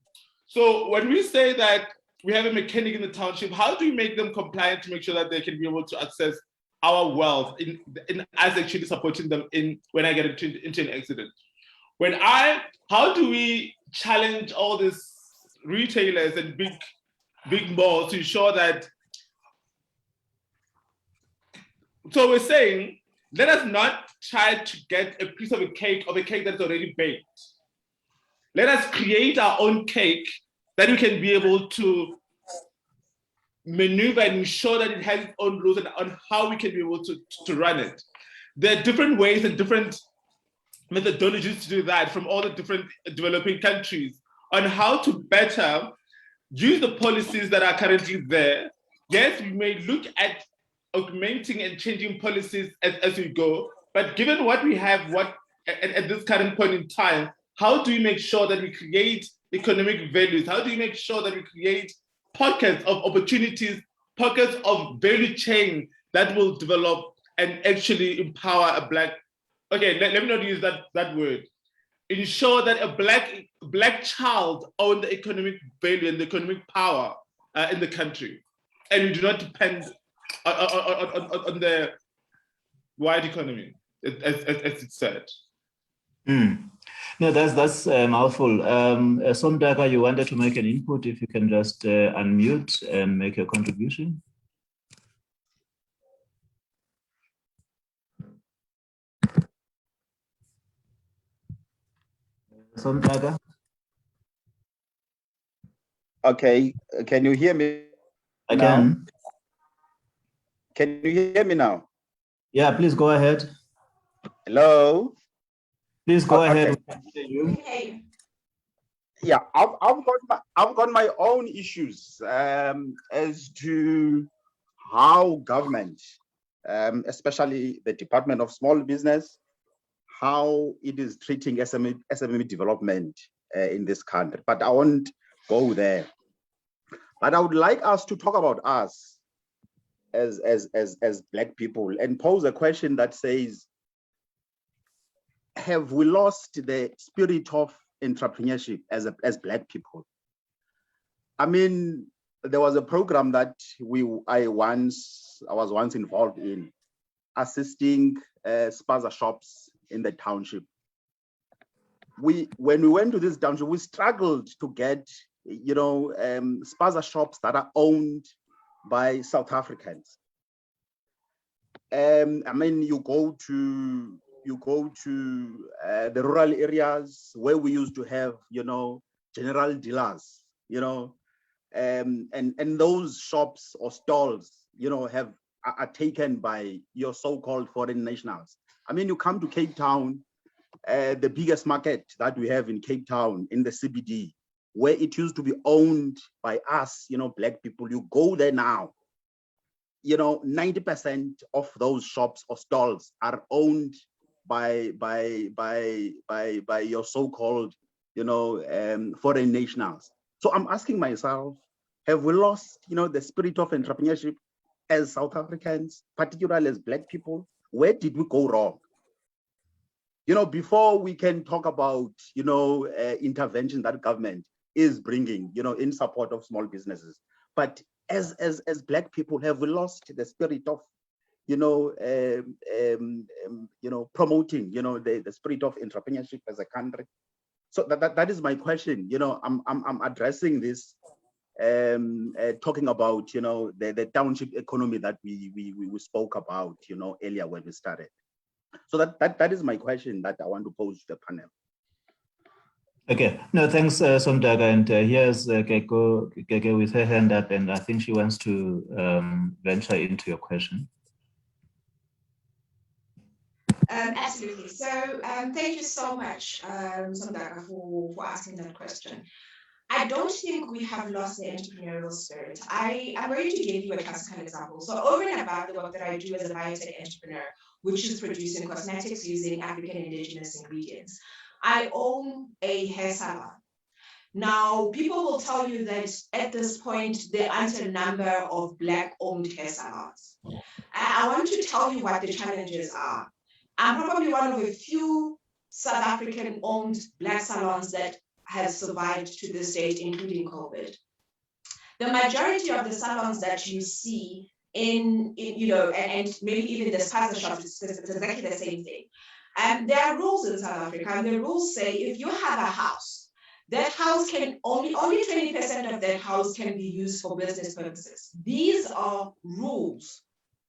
So when we say that we have a mechanic in the township, how do we make them compliant to make sure that they can be able to access our wealth in us actually supporting them when I get into an accident? How do we challenge all these retailers and big malls to ensure that? So we're saying, let us not try to get a piece of a cake that's already baked. Let us create our own cake that we can be able to maneuver and ensure that it has its own rules and on how we can be able to run it. There are different ways and different methodologies to do that from all the different developing countries on how to better use the policies that are currently there. Yes, we may look at augmenting and changing policies as we go, but given what we have, at this current point in time, how do we make sure that we create economic values? How do we make sure that we create pockets of opportunities, pockets of value chain that will develop and actually empower a black, okay, let me not use that word, ensure that a black child own the economic value and the economic power in the country, and we do not depend on the wide economy, as it's said. No, that's a mouthful. Somdaka, you wanted to make an input. If you can just unmute and make your contribution. Somdaka? Okay, can you hear me? I now? can. Can you hear me now? Yeah, please go ahead. Hello? Please go Okay. ahead. Yeah, I've got my own issues as to how government, especially the Department of Small Business, how it is treating SME development in this country. But I won't go there. But I would like us to talk about us as Black people and pose a question that says, have we lost the spirit of entrepreneurship as Black people? I mean, there was a program that I was once involved in, assisting spaza shops in the township. When we went to this township, we struggled to get, spaza shops that are owned by South Africans. I mean, you go to the rural areas where we used to have, general dealers, and those shops or stalls, are taken by your so-called foreign nationals. I mean, you come to Cape Town, the biggest market that we have in Cape Town, in the CBD, where it used to be owned by us, Black people. You go there now, 90% of those shops or stalls are owned by your so-called, foreign nationals. So I'm asking myself, have we lost, the spirit of entrepreneurship as South Africans, particularly as Black people? Where did we go wrong? Before we can talk about, intervention that government is bringing, in support of small businesses. But as Black people, have we lost the spirit of, promoting, the spirit of entrepreneurship as a country? So that is my question. I'm addressing this, talking about, the township economy that we spoke about, earlier when we started. So that is my question that I want to pose to the panel. Okay, no, thanks, Somdaga. And here's Keke with her hand up, and I think she wants to venture into your question. Absolutely. So thank you so much, Somdaga, for asking that question. I don't think we have lost the entrepreneurial spirit. I'm going to give you a classical example. So over and above the work that I do as a biotech entrepreneur, which is producing cosmetics using African indigenous ingredients, I own a hair salon. Now, people will tell you that at this point, there aren't a number of Black-owned hair salons. I want to tell you what the challenges are. I'm probably one of a few South African-owned Black salons that has survived to this date, including COVID. The majority of the salons that you see in and maybe even the spaza shops, it's exactly the same thing. There are rules in South Africa, and the rules say if you have a house, that house can only 20% of that house can be used for business purposes. These are rules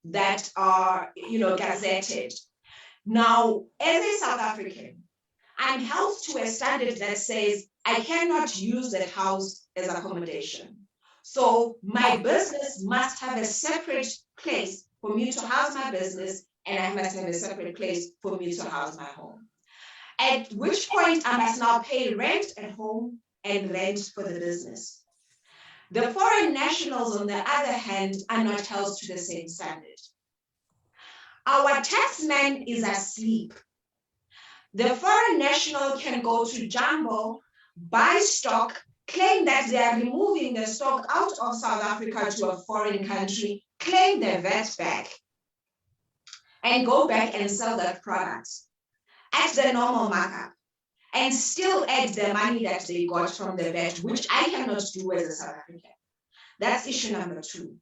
that are gazetted. Now, as a South African, I'm held to a standard that says I cannot use that house as accommodation. So my business must have a separate place for me to house my business, and I must have a separate place for me to house my home. At which point I must now pay rent at home and rent for the business. The foreign nationals, on the other hand, are not held to the same standard. Our taxman is asleep. The foreign national can go to Jumbo, buy stock, claim that they are removing the stock out of South Africa to a foreign country, claim their VAT back, and go back and sell that product at the normal markup, and still add the money that they got from the VAT, which I cannot do as a South African. That's issue number 2.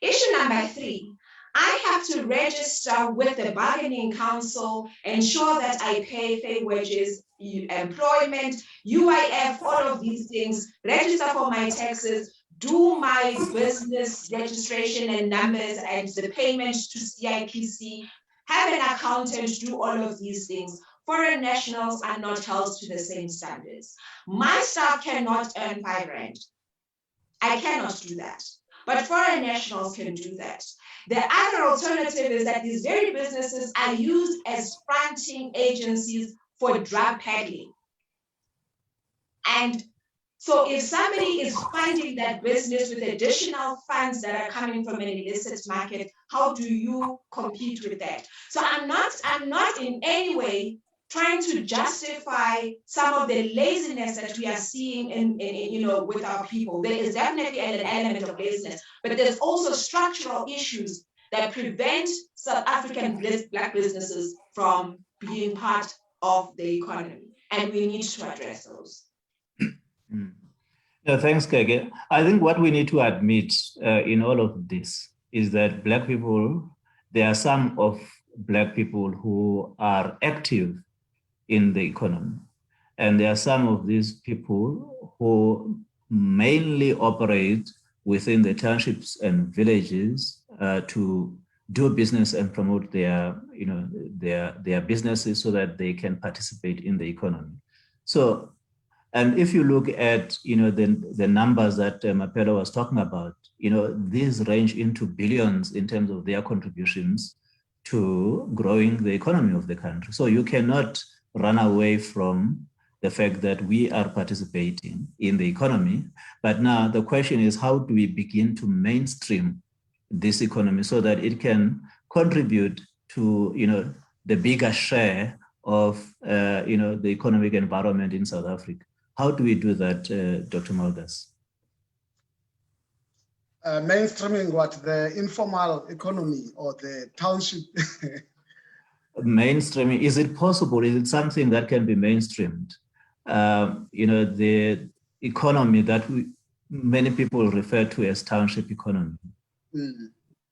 Issue number 3, I have to register with the bargaining council, ensure that I pay fair wages, employment, UIF, all of these things, register for my taxes, do my business registration and numbers and the payment to CIPC, have an accountant, do all of these things. Foreign nationals are not held to the same standards. My staff cannot earn 5 rand. I cannot do that. But foreign nationals can do that. The other alternative is that these very businesses are used as fronting agencies for drug peddling. And So if somebody is funding that business with additional funds that are coming from an illicit market, how do you compete with that? So I'm not in any way trying to justify some of the laziness that we are seeing in with our people. There is definitely an element of laziness, but there's also structural issues that prevent South African Black businesses from being part of the economy, and we need to address those. No, thanks, Keke. I think what we need to admit in all of this is that Black people, there are some of Black people who are active in the economy. And there are some of these people who mainly operate within the townships and villages to do business and promote their businesses so that they can participate in the economy. So, and if you look at the numbers that Maphelo was talking about, these range into billions in terms of their contributions to growing the economy of the country. So you cannot run away from the fact that we are participating in the economy. But now the question is, how do we begin to mainstream this economy so that it can contribute to the bigger share of the economic environment in South Africa? How do we do that, Dr. Malgas? Mainstreaming what? The informal economy or the township? Mainstreaming, is it possible? Is it something that can be mainstreamed? The economy that many people refer to as township economy. Mm.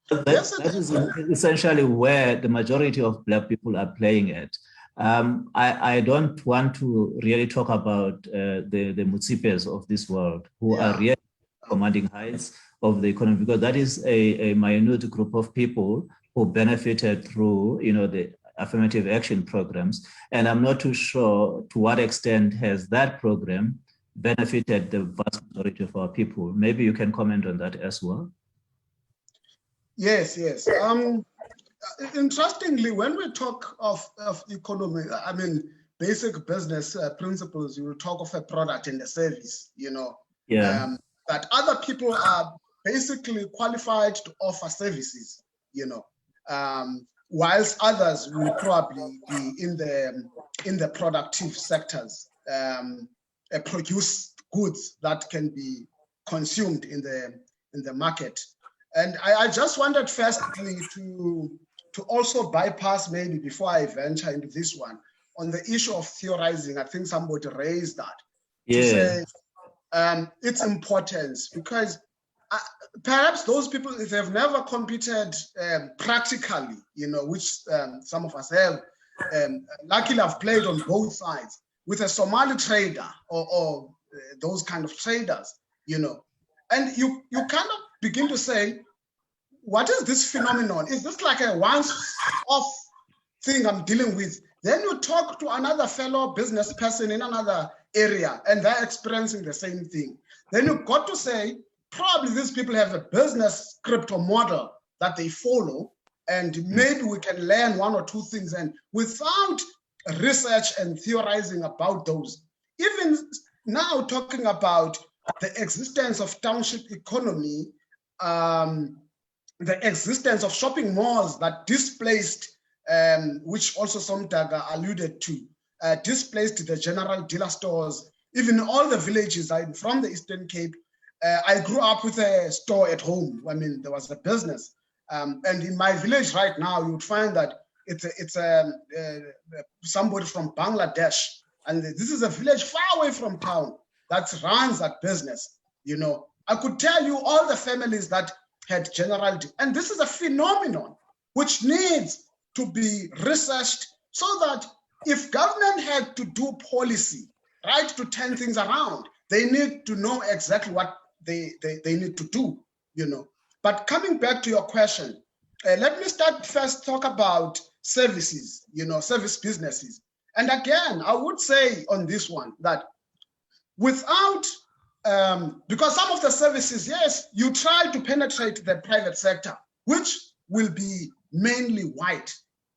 That is essentially where the majority of Black people are playing at. I don't want to really talk about the Mutsipes of this world who are really commanding heights of the economy, because that is a minute group of people who benefited through the affirmative action programs. And I'm not too sure to what extent has that program benefited the vast majority of our people. Maybe you can comment on that as well. Yes. Interestingly, when we talk of economy, I mean, basic business principles, you will talk of a product and a service, that other people are basically qualified to offer services, whilst others will probably be in the productive sectors, produce goods that can be consumed in the market. And I just wanted firstly to also bypass, maybe before I venture into this one, on the issue of theorizing. I think somebody raised that to say its importance, because perhaps those people, if they've never competed practically, which some of us have, luckily I've played on both sides with a Somali trader or those kind of traders, and you kind of begin to say, what is this phenomenon? Is this like a once-off thing I'm dealing with? Then you talk to another fellow business person in another area and they're experiencing the same thing. Then you've got to say, probably these people have a business crypto model that they follow, and maybe we can learn one or two things. And without research and theorizing about those, even now talking about the existence of township economy, the existence of shopping malls that displaced, which also Somtaga alluded to, displaced the general dealer stores, even all the villages. I'm from the Eastern Cape. I grew up with a store at home. I mean, there was a business. And in my village right now, you would find that it's somebody from Bangladesh. And this is a village far away from town that runs that business. I could tell you all the families that had general, and this is a phenomenon which needs to be researched, so that if government had to do policy, right, to turn things around, they need to know exactly what they need to do, But coming back to your question, let me talk about services, service businesses. And again, I would say on this one that without, because some of the services, yes, you try to penetrate the private sector, which will be mainly white,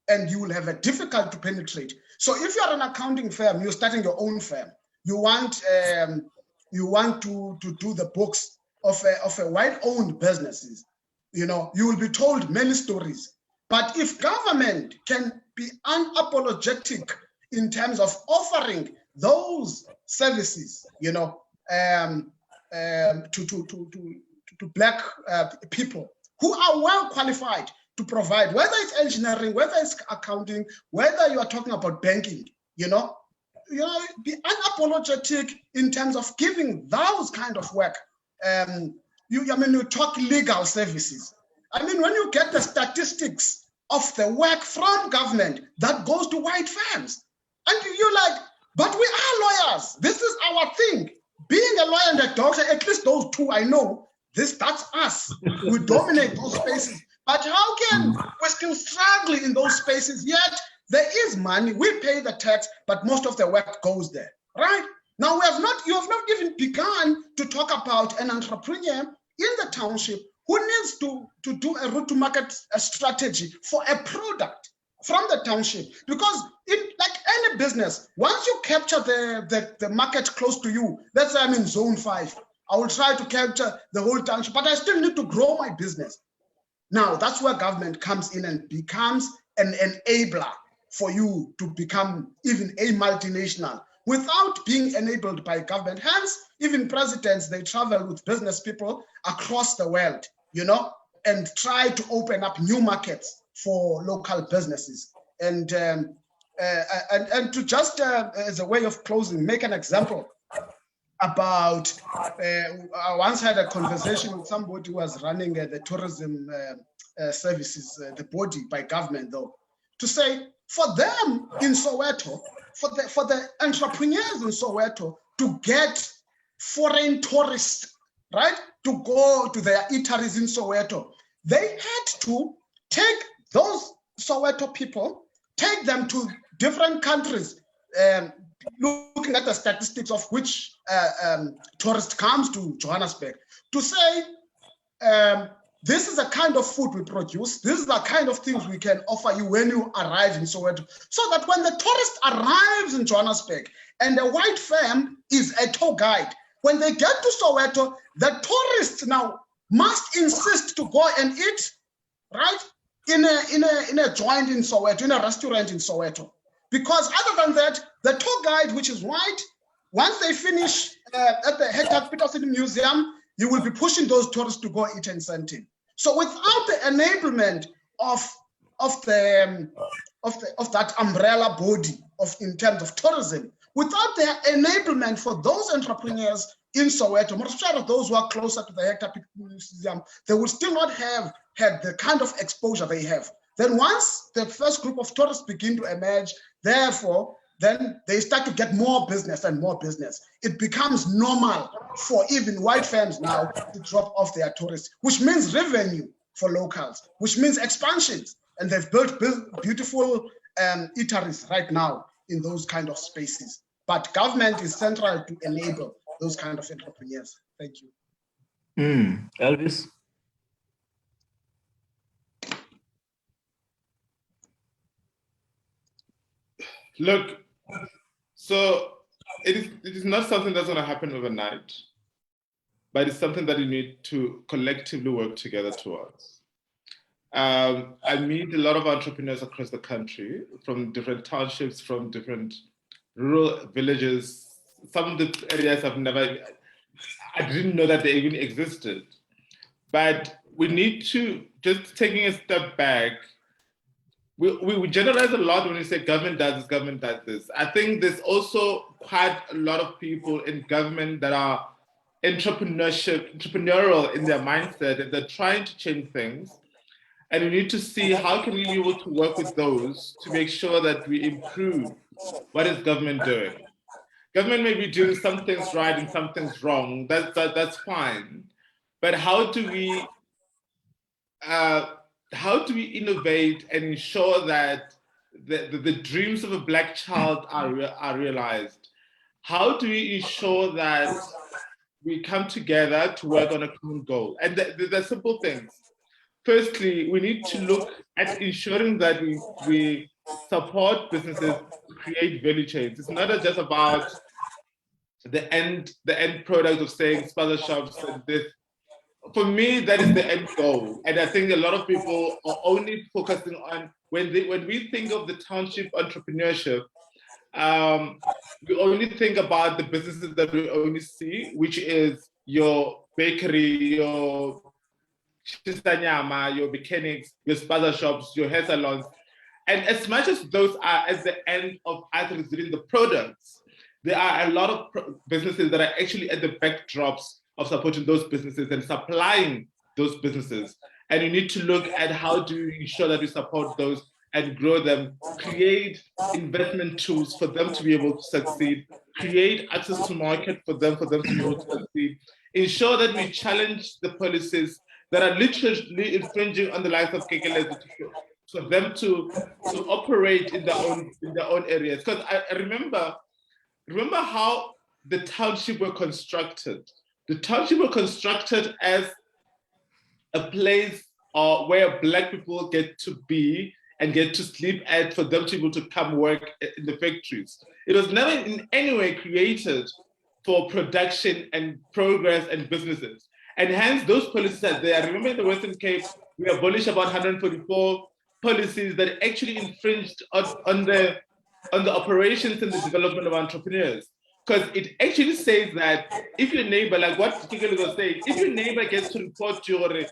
and you will have a difficult to penetrate. So if you're an accounting firm, you're starting your own firm, you want you want to do the books of a white-owned businesses, you know, you will be told many stories. But if government can be unapologetic in terms of offering those services, you know, to Black people who are well qualified to provide, whether it's engineering, whether it's accounting, whether you are talking about banking, you know, be unapologetic in terms of giving those kind of work. You talk legal services. I mean, when you get the statistics of the work from government that goes to white firms, and you're like, but we are lawyers. This is our thing. Being a lawyer and a doctor, at least those two I know, that's us. We dominate those spaces. But how can we still struggle in those spaces, yet there is money, we pay the tax, but most of the work goes there, right? Now, you have not even begun to talk about an entrepreneur in the township who needs to do a route to market strategy for a product from the township. Because like any business, once you capture the market close to you, let's say I'm in zone 5, I will try to capture the whole township, but I still need to grow my business. Now, that's where government comes in and becomes an enabler for you to become even a multinational without being enabled by government. Hence, even presidents, they travel with business people across the world, you know, and try to open up new markets for local businesses. And to just as a way of closing, make an example about, I once had a conversation with somebody who was running the tourism services, the body by government though, to say for them in Soweto, for the entrepreneurs in Soweto to get foreign tourists, right, to go to their eateries in Soweto, they had to take those Soweto people, take them to different countries, looking at the statistics of which tourist comes to Johannesburg, to say, this is the kind of food we produce, this is the kind of things we can offer you when you arrive in Soweto, so that when the tourist arrives in Johannesburg and the white firm is a tour guide, when they get to Soweto, the tourists now must insist to go and eat, right, in a joint in Soweto, in a restaurant in Soweto. Because other than that, the tour guide, which is white, once they finish at the Hector Peterson Museum, you will be pushing those tourists to go eat and something. So without the enablement of that umbrella body in terms of tourism, without the enablement for those entrepreneurs in Soweto, most of those who are closer to the Hector Peterson Museum, they will still not have had the kind of exposure they have. Then once the first group of tourists begin to emerge, therefore, then they start to get more business and more business. It becomes normal for even white firms now to drop off their tourists, which means revenue for locals, which means expansions. And they've built beautiful eateries right now in those kind of spaces. But government is central to enable those kind of entrepreneurs. Thank you. Elvis? Look, so it is not something that's going to happen overnight, but it's something that you need to collectively work together towards. I meet a lot of entrepreneurs across the country, from different townships, from different rural villages. Some of the areas I didn't know that they even existed. But we need to, just taking a step back, we generalize a lot when we say government does this, government does this. I think there's also quite a lot of people in government that are entrepreneurial in their mindset, and they're trying to change things. And we need to see how can we be able to work with those to make sure that we improve what is government doing. Government may be doing some things right and some things wrong, that's fine. But how do we innovate and ensure that the dreams of a Black child are realized? How do we ensure that we come together to work on a common goal? And the simple things. Firstly, we need to look at ensuring that we support businesses to create value chains. It's not just about the end product of saying sponsor shops and this. For me, that is the end goal. And I think a lot of people are only focusing on, when we think of the township entrepreneurship, we only think about the businesses that we only see, which is your bakery, your chisanyama, your mechanics, your spaza shops, your hair salons. And as much as those are at the end of us receiving the products, there are a lot of businesses that are actually at the backdrops of supporting those businesses and supplying those businesses. And you need to look at how do you ensure that we support those and grow them, create investment tools for them to be able to succeed, create access to market for them to be able to succeed, ensure that we challenge the policies that are literally infringing on the lives of Kekeletso, for them to operate in their own areas. Because I remember how the township were constructed. The township were constructed as a place where Black people get to be and get to sleep at, for them to be able to come work in the factories. It was never in any way created for production and progress and businesses. And hence those policies are there. I remember in the Western Cape, we abolished about 144 policies that actually infringed on the operations and the development of entrepreneurs. Because it actually says that if your neighbor, like what Kekeletso was saying, if your neighbor gets to report to you, or there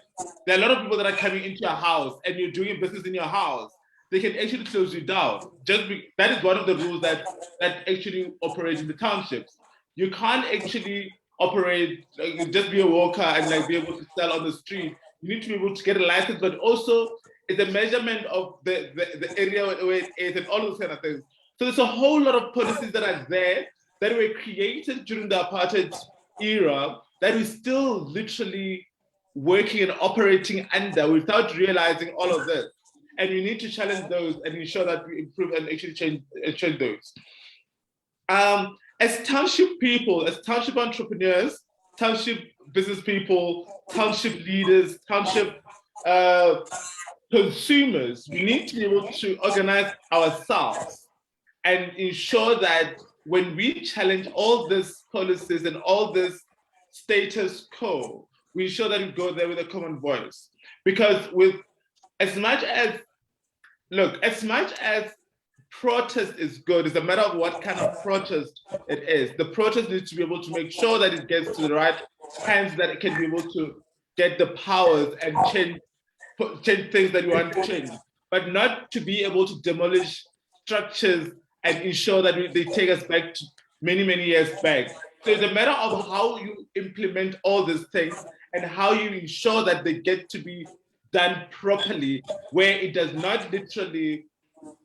are a lot of people that are coming into your house and you're doing business in your house, they can actually close you down. That is one of the rules that actually operate in the townships. You can't actually operate, just be a worker and be able to sell on the street. You need to be able to get a license, but also it's a measurement of the area where it is and all those kind of things. So there's a whole lot of policies that are there that were created during the apartheid era that we're still literally working and operating under without realizing all of this. And you need to challenge those and ensure that we improve and actually change those. As township people, as township entrepreneurs, township business people, township leaders, township consumers, we need to be able to organize ourselves and ensure that when we challenge all these policies and all this status quo, we ensure that we go there with a common voice. Because as much as protest is good, it's a matter of what kind of protest it is. The protest needs to be able to make sure that it gets to the right hands, that it can be able to get the powers and change things that you want to change, but not to be able to demolish structures and ensure that they take us back to many, many years back. So it's a matter of how you implement all these things and how you ensure that they get to be done properly, where it does not literally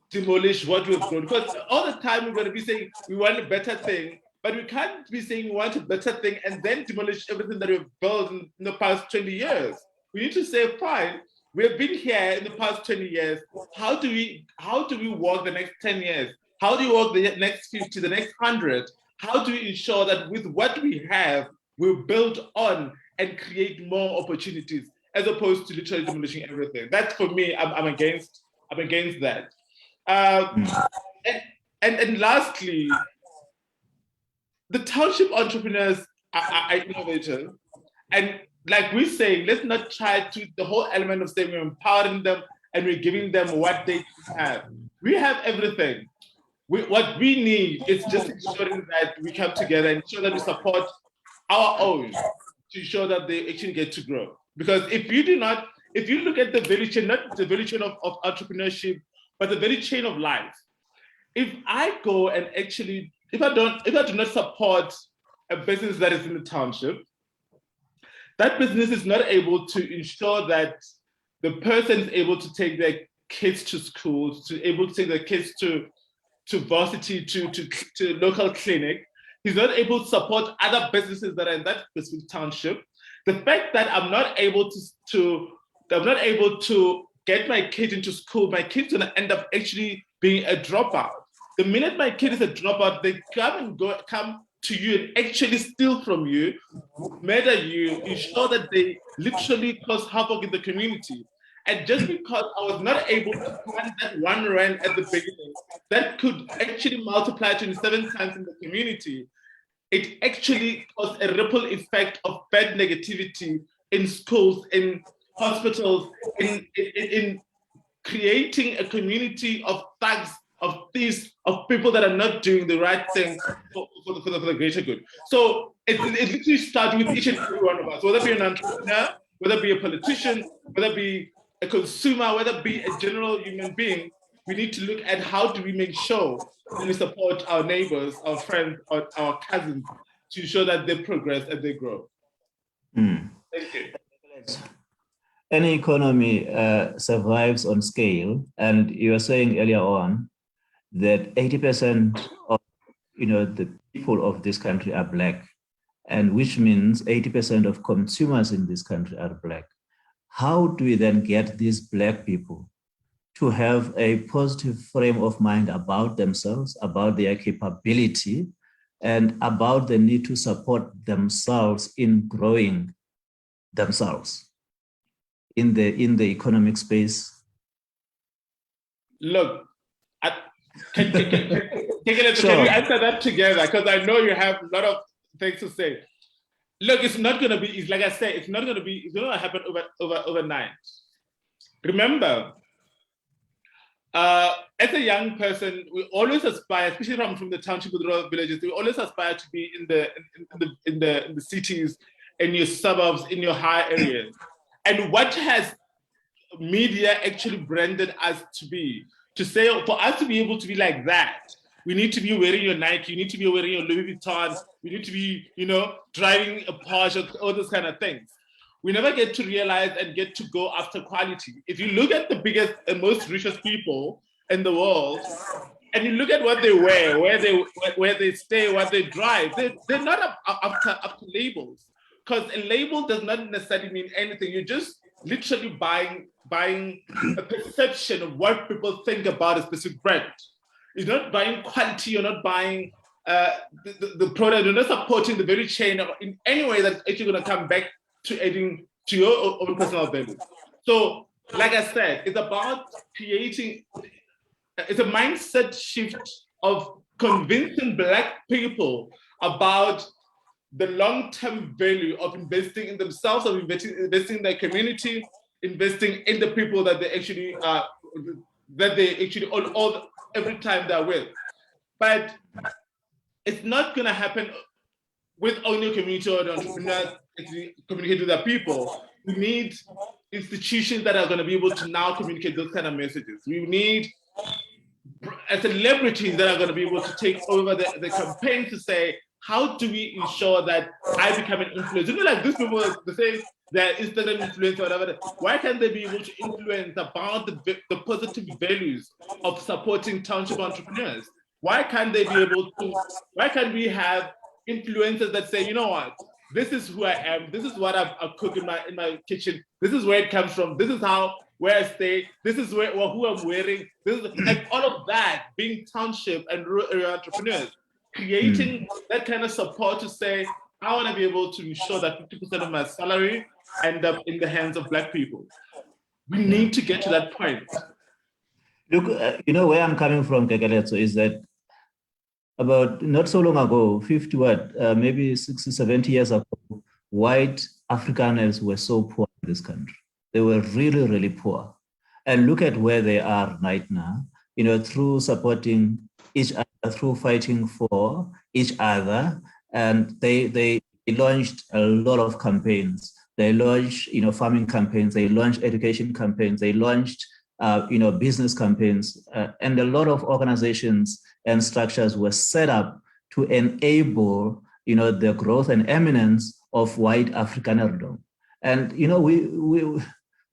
demolish what we've grown. Because all the time we're going to be saying we want a better thing, but we can't be saying we want a better thing and then demolish everything that we've built in the past 20 years. We need to say, fine, we have been here in the past 20 years. How do we walk the next 10 years? How do you walk the next 50, the next 100? How do we ensure that with what we have, we build on and create more opportunities, as opposed to literally demolishing everything? That's, for me, I'm against that. And lastly, the township entrepreneurs are innovators. And like we're saying, let's not try to, the whole element of saying we're empowering them and we're giving them what they have. We have everything. What we need is just ensuring that we come together and ensure that we support our own to ensure that they actually get to grow. Because if you look at the value chain, not the value chain of entrepreneurship, but the value chain of life. If I go and actually, if I do not support a business that is in the township, that business is not able to ensure that the person is able to take their kids to schools, to able to take their kids to varsity, to local clinic. He's not able to support other businesses that are in that specific township. The fact that I'm not able to get my kid into school, my kid's gonna end up actually being a dropout. The minute my kid is a dropout, they come to you and actually steal from you, murder you, ensure that they literally cause havoc in the community. And just because I was not able to find that R1 at the beginning, that could actually multiply 27 times in the community. it actually caused a ripple effect of bad negativity in schools, in hospitals, in creating a community of thugs, of thieves, of people that are not doing the right thing for the greater good. So it literally starts with each and every one of us, whether it be an entrepreneur, whether it be a politician, whether it be a consumer, whether it be a general human being. We need to look at how do we make sure that we support our neighbors, our friends, our cousins, to ensure that they progress and they grow. Thank you. Any economy survives on scale, and you were saying earlier on that 80% of the people of this country are Black, and which means 80% of consumers in this country are Black. How do we then get these Black people to have a positive frame of mind about themselves, about their capability, and about the need to support themselves in growing themselves in the economic space? Look, can Sure. you answer that together? Because I know you have a lot of things to say. Look, it's not going to be, it's like I said, it's not going to happen overnight. Remember, as a young person, we always aspire, especially from the township with rural villages, we always aspire to be in the cities, in your suburbs, in your high areas. And what has media actually branded us to be? To say, for us to be able to be like that, we need to be wearing your Nike, you need to be wearing your Louis Vuitton, we need to be, driving a Porsche, all those kind of things. We never get to realize and get to go after quality. If you look at the biggest and most richest people in the world, and you look at what they wear, where they stay, what they drive, they're not after labels. Because a label does not necessarily mean anything. You're just literally buying a perception of what people think about a specific brand. You're not buying quality, you're not buying the product, you're not supporting the very chain in any way that's actually going to come back to adding to your own personal value. So, like I said, it's about creating, it's a mindset shift of convincing Black people about the long-term value of investing in themselves, of investing in their community, investing in the people that they actually all every time they're with. But it's not going to happen with only community or the entrepreneurs communicate with their people. We need institutions that are going to be able to now communicate those kind of messages. We need celebrities that are going to be able to take over the campaign to say, how do we ensure that I become an influencer? Like these people, they say they're Instagram influencer or whatever. Why can't they be able to influence about the positive values of supporting township entrepreneurs? Why can't they be able to, why can't we have influencers that say, you know what, this is who I am, this is what I cook in my kitchen, this is where it comes from, this is where I stay, this is who I'm wearing, this is, and all of that being township and rural entrepreneurs, creating that kind of support to say, I want to be able to ensure that 50% of my salary end up in the hands of Black people. We need to get to that point. Look, where I'm coming from, Kekeletso, is that about not so long ago, maybe 60, 70 years ago, white Afrikaners were so poor in this country. They were really, really poor. And look at where they are right now, through supporting each other, through fighting for each other. And they launched a lot of campaigns. They launched, farming campaigns. They launched education campaigns. They launched, business campaigns. And a lot of organizations and structures were set up to enable, the growth and eminence of white Afrikanerdom. And,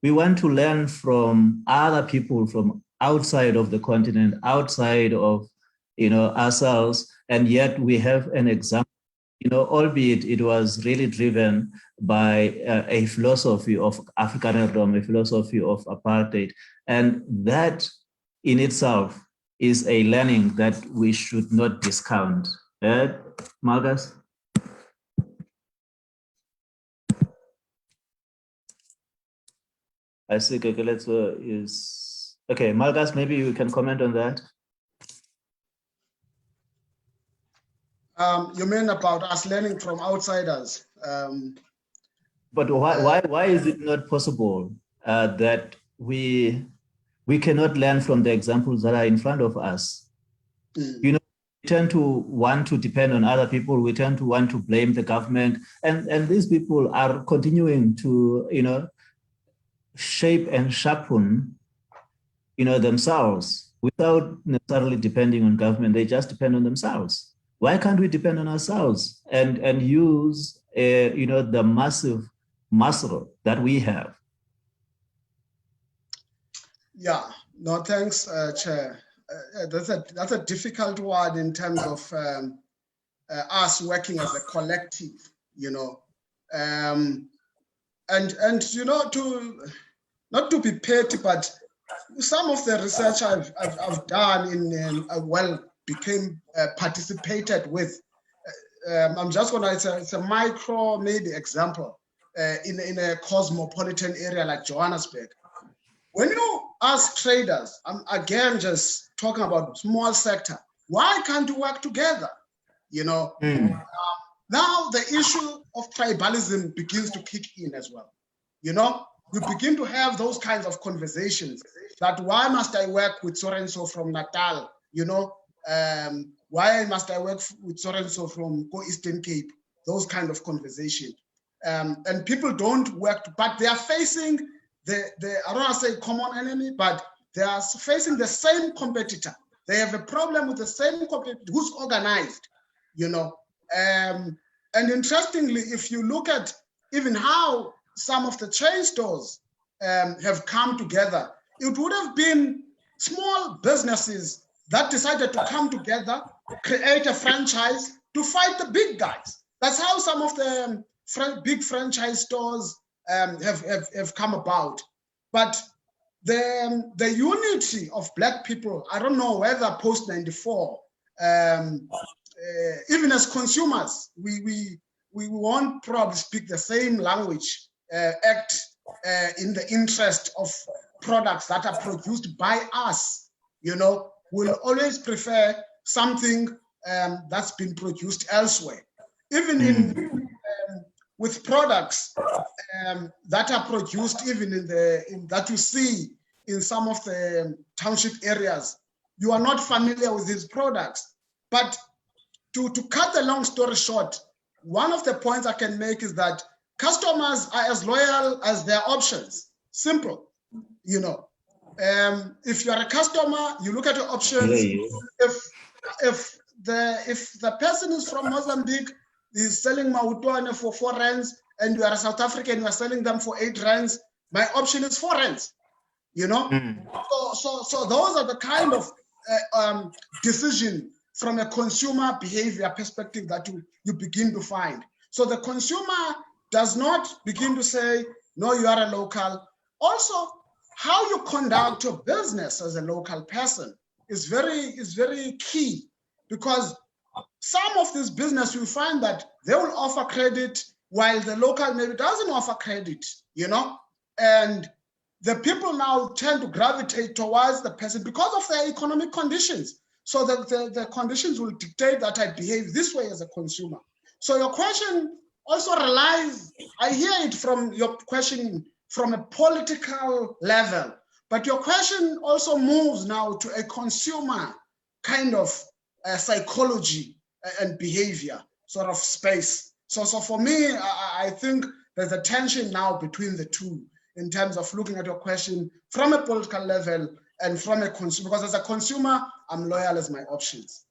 we want to learn from other people from outside of the continent, outside of, ourselves. And yet we have an example, albeit it was really driven by a philosophy of Afrikanerdom, a philosophy of apartheid. And that in itself is a learning that we should not discount. Malgas? I see Kekeletso is, okay, Malgas, maybe you can comment on that. You mean about us learning from outsiders? But why is it not possible that we cannot learn from the examples that are in front of us? You know, we tend to want to depend on other people. We tend to want to blame the government, and these people are continuing to, you know, shape and sharpen, you know, themselves without necessarily depending on government. They just depend on themselves. Why can't we depend on ourselves and use, you know, the massive muscle that we have? Yeah, no, thanks, Chair. That's a difficult one in terms of us working as a collective, you know, and you know, not to be petty, but some of the research I've done in participated with. I'm just gonna, it's a micro maybe example in a cosmopolitan area like Johannesburg. When you ask traders, I'm again just talking about small sector, why can't you work together? You know, now the issue of tribalism begins to kick in as well. You know, we begin to have those kinds of conversations that why must I work with so-and-so from Natal? You know, why must I work with so-and-so from Eastern Cape? Those kind of conversation. And people don't work, but they are facing I don't want to say common enemy, but they are facing the same competitor. They have a problem with the same competitor who's organized, you know. And interestingly, if you look at even how some of the chain stores have come together, it would have been small businesses that decided to come together, create a franchise to fight the big guys. That's how some of the big franchise stores have come about. But the unity of Black people, I don't know whether post-94, even as consumers, we won't probably speak the same language, act in the interest of products that are produced by us. You know, we'll always prefer something that's been produced elsewhere. Even in with products that are produced even that you see in some of the township areas, you are not familiar with these products. But to cut the long story short, one of the points I can make is that customers are as loyal as their options. Simple, you know. If you are a customer, you look at your options. If the person is from Mozambique, is selling Mautwane for 4 rands, and you are a South African, you are selling them for 8 rands, my option is 4 rands, you know? So those are the kind of decision from a consumer behavior perspective that you begin to find. So the consumer does not begin to say, no, you are a local. Also, how you conduct your business as a local person is very key, because some of this business you find that they will offer credit while the local maybe doesn't offer credit, you know, and the people now tend to gravitate towards the person because of their economic conditions. So the conditions will dictate that I behave this way as a consumer. So your question also relies, I hear it from your question from a political level, but your question also moves now to a consumer kind of psychology and behavior sort of space. So for me, I think there's a tension now between the two in terms of looking at your question from a political level and from a consumer, because as a consumer, I'm loyal as my options.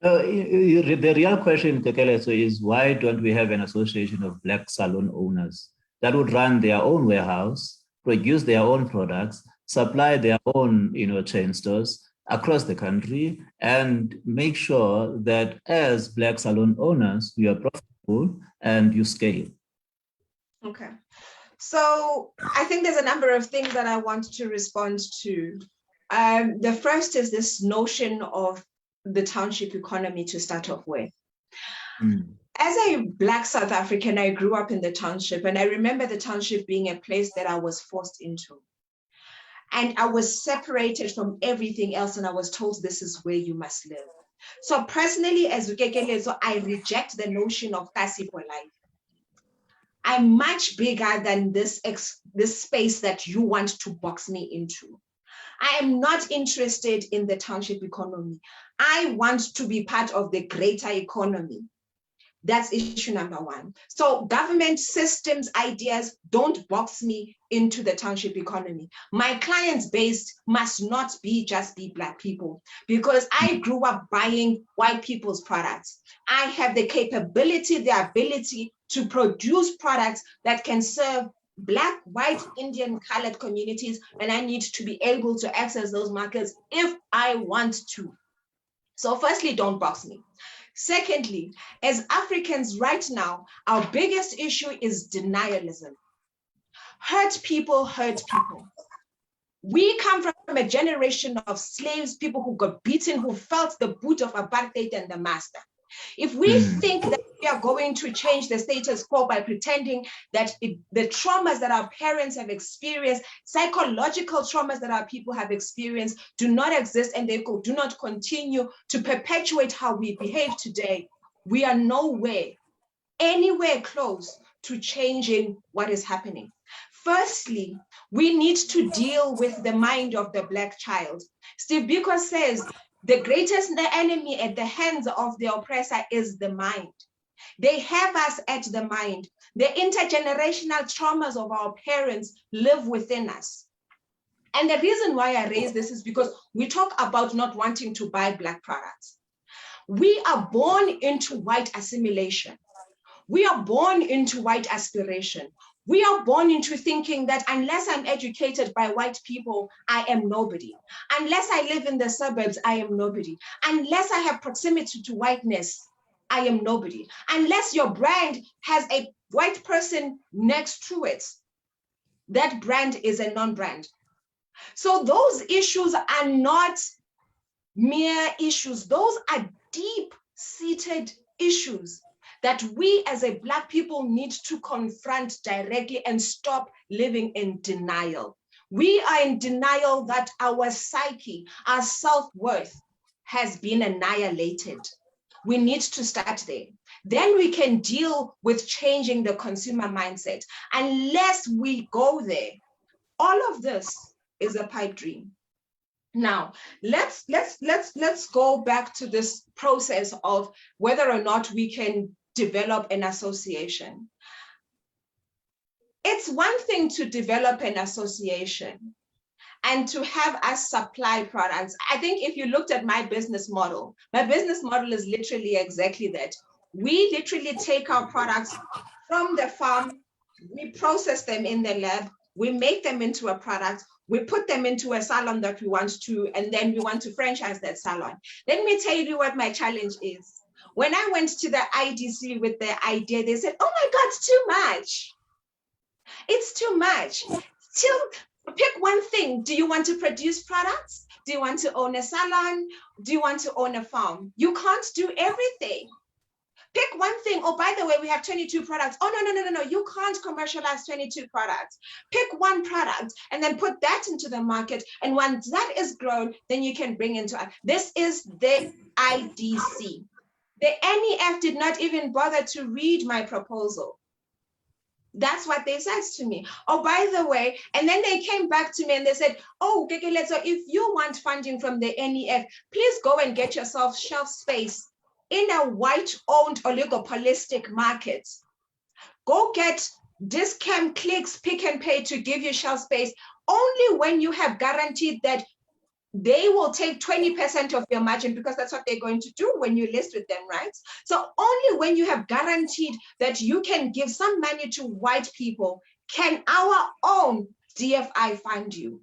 The real question, Kekeletso, is why don't we have an association of Black salon owners that would run their own warehouse, produce their own products, supply their own, you know, chain stores across the country, and make sure that as Black salon owners, you are profitable and you scale? Okay. So I think there's a number of things that I want to respond to. The first is this notion of the township economy to start off with. As a Black South African, I grew up in the township, and I remember the township being a place that I was forced into. And I was separated from everything else, and I was told this is where you must live. So personally, as Kekeletso, I reject the notion of eKasi for life. I'm much bigger than this space that you want to box me into. I am not interested in the township economy. I want to be part of the greater economy. That's issue number one. So government systems, ideas, don't box me into the township economy. My client base must not just be Black people, because I grew up buying white people's products. I have the capability, the ability to produce products that can serve Black, white, Indian, colored communities, and I need to be able to access those markets if I want to. So firstly, don't box me. Secondly, as Africans right now, our biggest issue is denialism. Hurt people hurt people. We come from a generation of slaves, people who got beaten, who felt the boot of apartheid and the master. If we think that we are going to change the status quo by pretending that the traumas that our parents have experienced, psychological traumas that our people have experienced, do not exist and they do not continue to perpetuate how we behave today, we are anywhere close to changing what is happening. Firstly, we need to deal with the mind of the Black child. Steve Biko says, the greatest enemy at the hands of the oppressor is the mind. They have us at the mind. The intergenerational traumas of our parents live within us. And the reason why I raise this is because we talk about not wanting to buy Black products. We are born into white assimilation. We are born into white aspiration. We are born into thinking that unless I'm educated by white people, I am nobody. Unless I live in the suburbs, I am nobody. Unless I have proximity to whiteness, I am nobody. Unless your brand has a white person next to it, that brand is a non-brand. So those issues are not mere issues. Those are deep-seated issues that we as a Black people need to confront directly and stop living in denial. We are in denial that our psyche, our self-worth has been annihilated. We need to start there. Then we can deal with changing the consumer mindset. Unless we go there, all of this is a pipe dream. Now, let's go back to this process of whether or not we can develop an association. It's one thing to develop an association and to have us supply products. I think if you looked at my business model is literally exactly that. We literally take our products from the farm, we process them in the lab, we make them into a product, we put them into a salon that we want to, and then we want to franchise that salon. Let me tell you what my challenge is. When I went to the IDC with the idea, they said, oh my God, it's too much. It's too much. Still, pick one thing. Do you want to produce products? Do you want to own a salon? Do you want to own a farm? You can't do everything. Pick one thing. Oh, by the way, we have 22 products. Oh, no. You can't commercialize 22 products. Pick one product and then put that into the market. And once that is grown, then you can bring into it. This is the IDC. The NEF did not even bother to read my proposal. That's what they said to me. Oh, by the way, and then they came back to me and they said, oh, Kekeletso, if you want funding from the NEF, please go and get yourself shelf space in a white-owned oligopolistic market. Go get Discount Clicks, Pick and Pay to give you shelf space only when you have guaranteed that they will take 20% of your margin, because that's what they're going to do when you list with them, right? So only when you have guaranteed that you can give some money to white people can our own DFI fund you.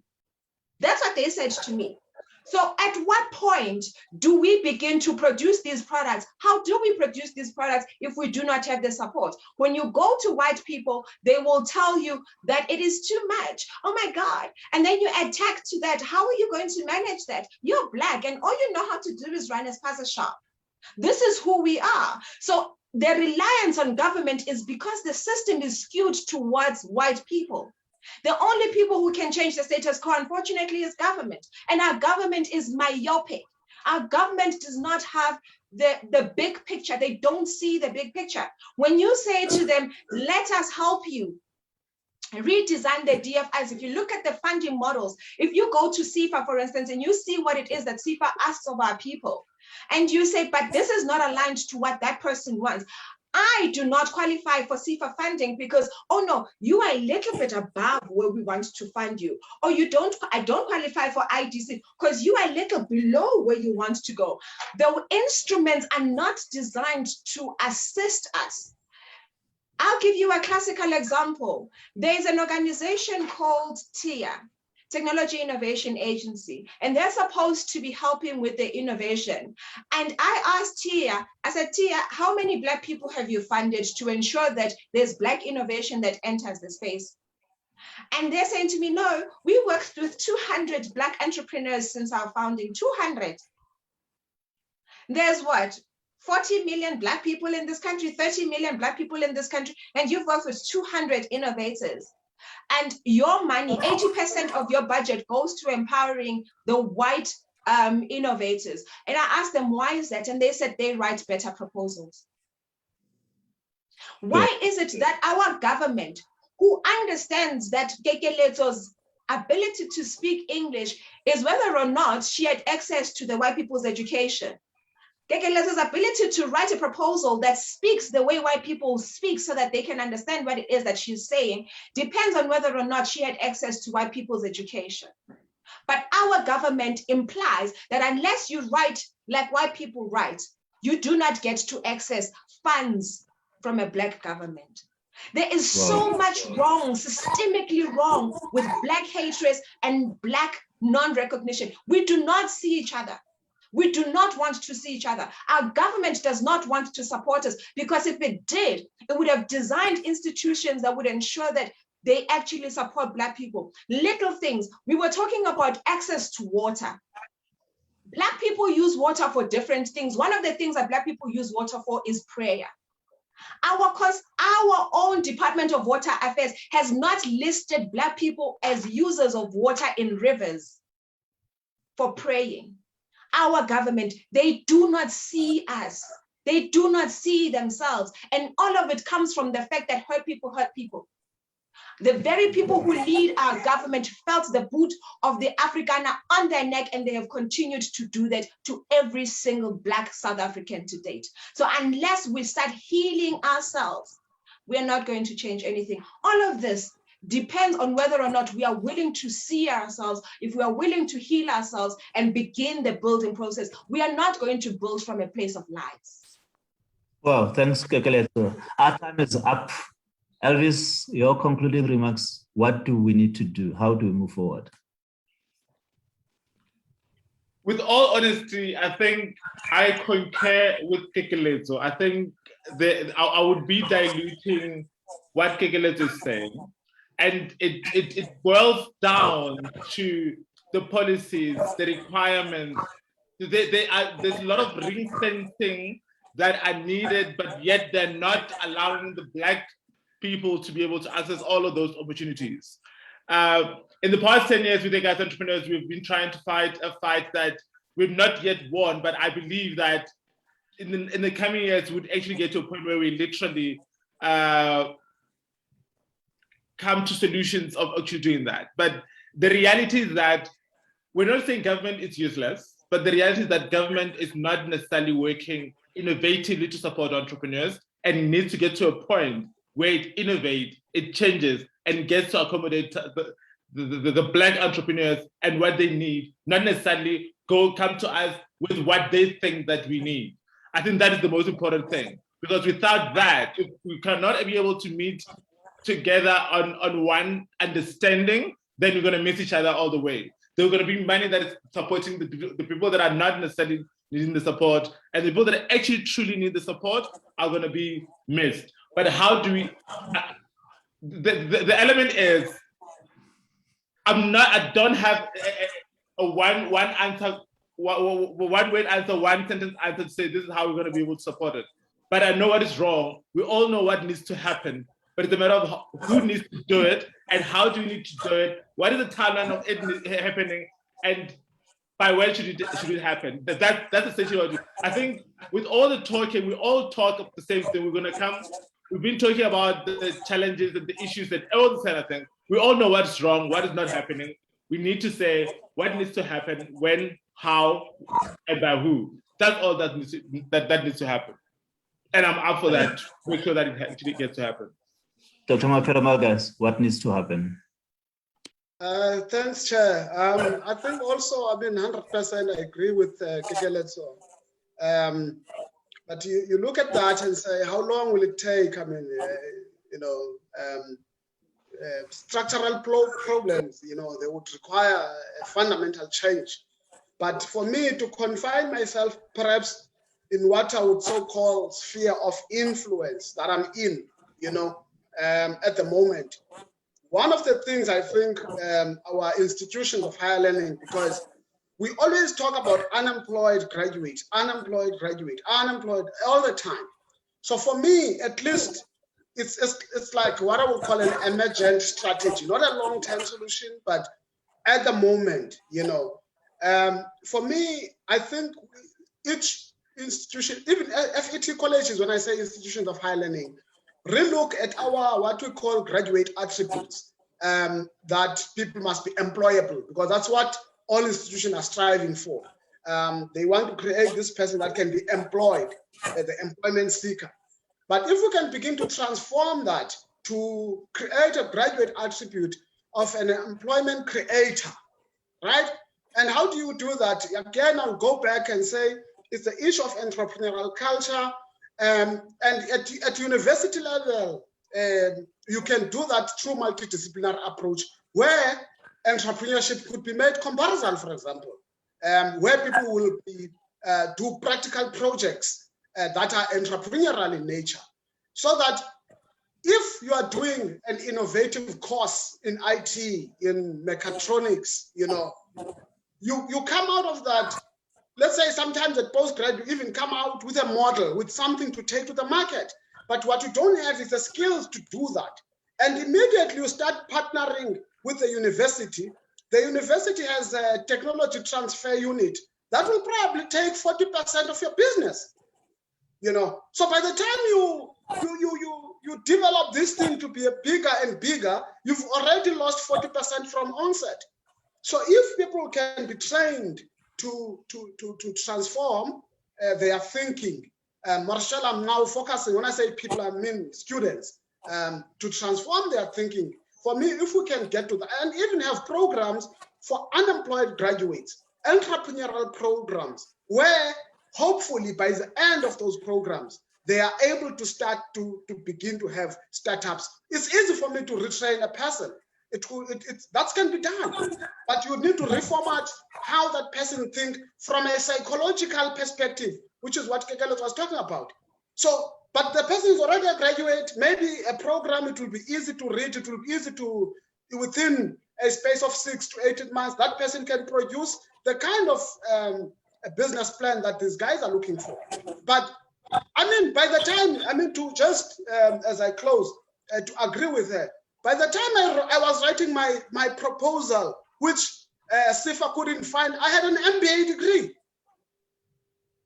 That's what they said to me. So at what point do we begin to produce these products? How do we produce these products if we do not have the support? When you go to white people, they will tell you that it is too much. Oh my God. And then you attack to that. How are you going to manage that? You're Black and all you know how to do is run a spaza shop. This is who we are. So the reliance on government is because the system is skewed towards white people. The only people who can change the status quo, unfortunately, is government. And our government is myopic. Our government does not have the big picture. They don't see the big picture. When you say to them, let us help you redesign the DFIs, if you look at the funding models, if you go to CIFA, for instance, and you see what it is that CIFA asks of our people, and you say, but this is not aligned to what that person wants, I do not qualify for CIFA funding because, oh no, you are a little bit above where we want to fund you. Or I don't qualify for IDC because you are a little below where you want to go. The instruments are not designed to assist us. I'll give you a classical example. There's an organization called TIA, Technology Innovation Agency, and they're supposed to be helping with the innovation. And I asked TIA, I said, TIA, how many Black people have you funded to ensure that there's Black innovation that enters the space? And they're saying to me, no, we worked with 200 Black entrepreneurs since our founding, 200. There's what? 40 million Black people in this country, 30 million Black people in this country, and you've worked with 200 innovators. And your money, 80% of your budget goes to empowering the white innovators. And I asked them, why is that? And they said they write better proposals. Why is it that our government, who understands that Kekeletso's ability to speak English is whether or not she had access to the white people's education, Kekeletso's ability to write a proposal that speaks the way white people speak so that they can understand what it is that she's saying depends on whether or not she had access to white people's education. But our government implies that unless you write like white people write, you do not get to access funds from a Black government. There is so much wrong, systemically wrong with Black hatred and Black non-recognition. We do not see each other. We do not want to see each other. Our government does not want to support us because if it did, it would have designed institutions that would ensure that they actually support Black people. Little things. We were talking about access to water. Black people use water for different things. One of the things that Black people use water for is prayer. Our own Department of Water Affairs has not listed Black people as users of water in rivers for praying. Our government, they do not see us. They do not see themselves. And all of it comes from the fact that hurt people hurt people. The very people who lead our government felt the boot of the Afrikaner on their neck, and they have continued to do that to every single Black South African to date. So unless we start healing ourselves, we are not going to change anything. All of this depends on whether or not we are willing to see ourselves, if we are willing to heal ourselves and begin the building process. We are not going to build from a place of lies. Well, thanks, Kekeletso. Our time is up. Elvis, your concluding remarks. What do we need to do? How do we move forward? With all honesty, I think I concur with Kekeletso. I think I would be diluting what Kekeletso is saying. And it boils down to the policies, the requirements. There's a lot of ring fencing that are needed, but yet they're not allowing the Black people to be able to access all of those opportunities. In the past 10 years with eKasi entrepreneurs, we've been trying to fight a fight that we've not yet won, but I believe that in the coming years, we'd actually get to a point where we literally come to solutions of actually doing that. But the reality is that we're not saying government is useless, but the reality is that government is not necessarily working innovatively to support entrepreneurs, and it needs to get to a point where it innovates, it changes, and gets to accommodate the Black entrepreneurs and what they need, not necessarily come to us with what they think that we need. I think that is the most important thing, because without that, if we cannot be able to meet together on one understanding, then we're going to miss each other all the way. There's going to be money that is supporting the people that are not necessarily needing the support, and the people that actually truly need the support are going to be missed. But how do we? The element is, I don't have a one answer, one word answer, one sentence answer to say this is how we're going to be able to support it. But I know what is wrong. We all know what needs to happen. But it's a matter of who needs to do it and how do we need to do it. What is the timeline of it happening? And by when should it happen? That's essentially what I think. With all the talking, we all talk of the same thing. We've been talking about the challenges and the issues that all the same. I think we all know what's wrong, what is not happening. We need to say what needs to happen, when, how, and by who. That's all that needs to happen. And I'm up for that. Make sure that it actually gets to happen. Dr. Maphelo, Malgas, what needs to happen? Thanks, Chair. I think also, 100% I agree with Kekeletso. But you look at that and say, how long will it take? Structural problems, they would require a fundamental change. But for me to confine myself perhaps in what I would so-call sphere of influence that I'm in, at the moment, one of the things I think our institutions of higher learning, because we always talk about unemployed graduates all the time. So for me, at least, it's like what I would call an emergent strategy, not a long-term solution, but at the moment, for me, I think each institution, even FET colleges, when I say institutions of higher learning, relook at our what we call graduate attributes, that people must be employable, because that's what all institutions are striving for. They want to create this person that can be employed, the employment seeker. But if we can begin to transform that to create a graduate attribute of an employment creator, right? And how do you do that? Again, I'll go back and say it's the issue of entrepreneurial culture. And at university level, you can do that through multidisciplinary approach, where entrepreneurship could be made comparison, for example, where people will do practical projects that are entrepreneurial in nature, so that if you are doing an innovative course in IT, in mechatronics, you come out of that. Let's say sometimes at postgraduate, you even come out with a model, with something to take to the market. But what you don't have is the skills to do that. And immediately you start partnering with the university. The university has a technology transfer unit that will probably take 40% of your business. So by the time you develop this thing to be a bigger and bigger, you've already lost 40% from onset. So if people can be trained to transform their thinking, Marshall, I'm now focusing, when I say people, I mean students, to transform their thinking. For me, if we can get to that, and even have programs for unemployed graduates, entrepreneurial programs, where hopefully by the end of those programs, they are able to start to begin to have startups. It's easy for me to retrain a person. That can be done, but you need to reformat how that person thinks from a psychological perspective, which is what Kekeletso was talking about. So, but the person is already a graduate, maybe a program, it will be easy to read, it will be easy to, within a space of 6 to 18 months, that person can produce the kind of a business plan that these guys are looking for. But by the time, to just, as I close, to agree with her, by the time I was writing my proposal, which SIFA couldn't find, I had an MBA degree.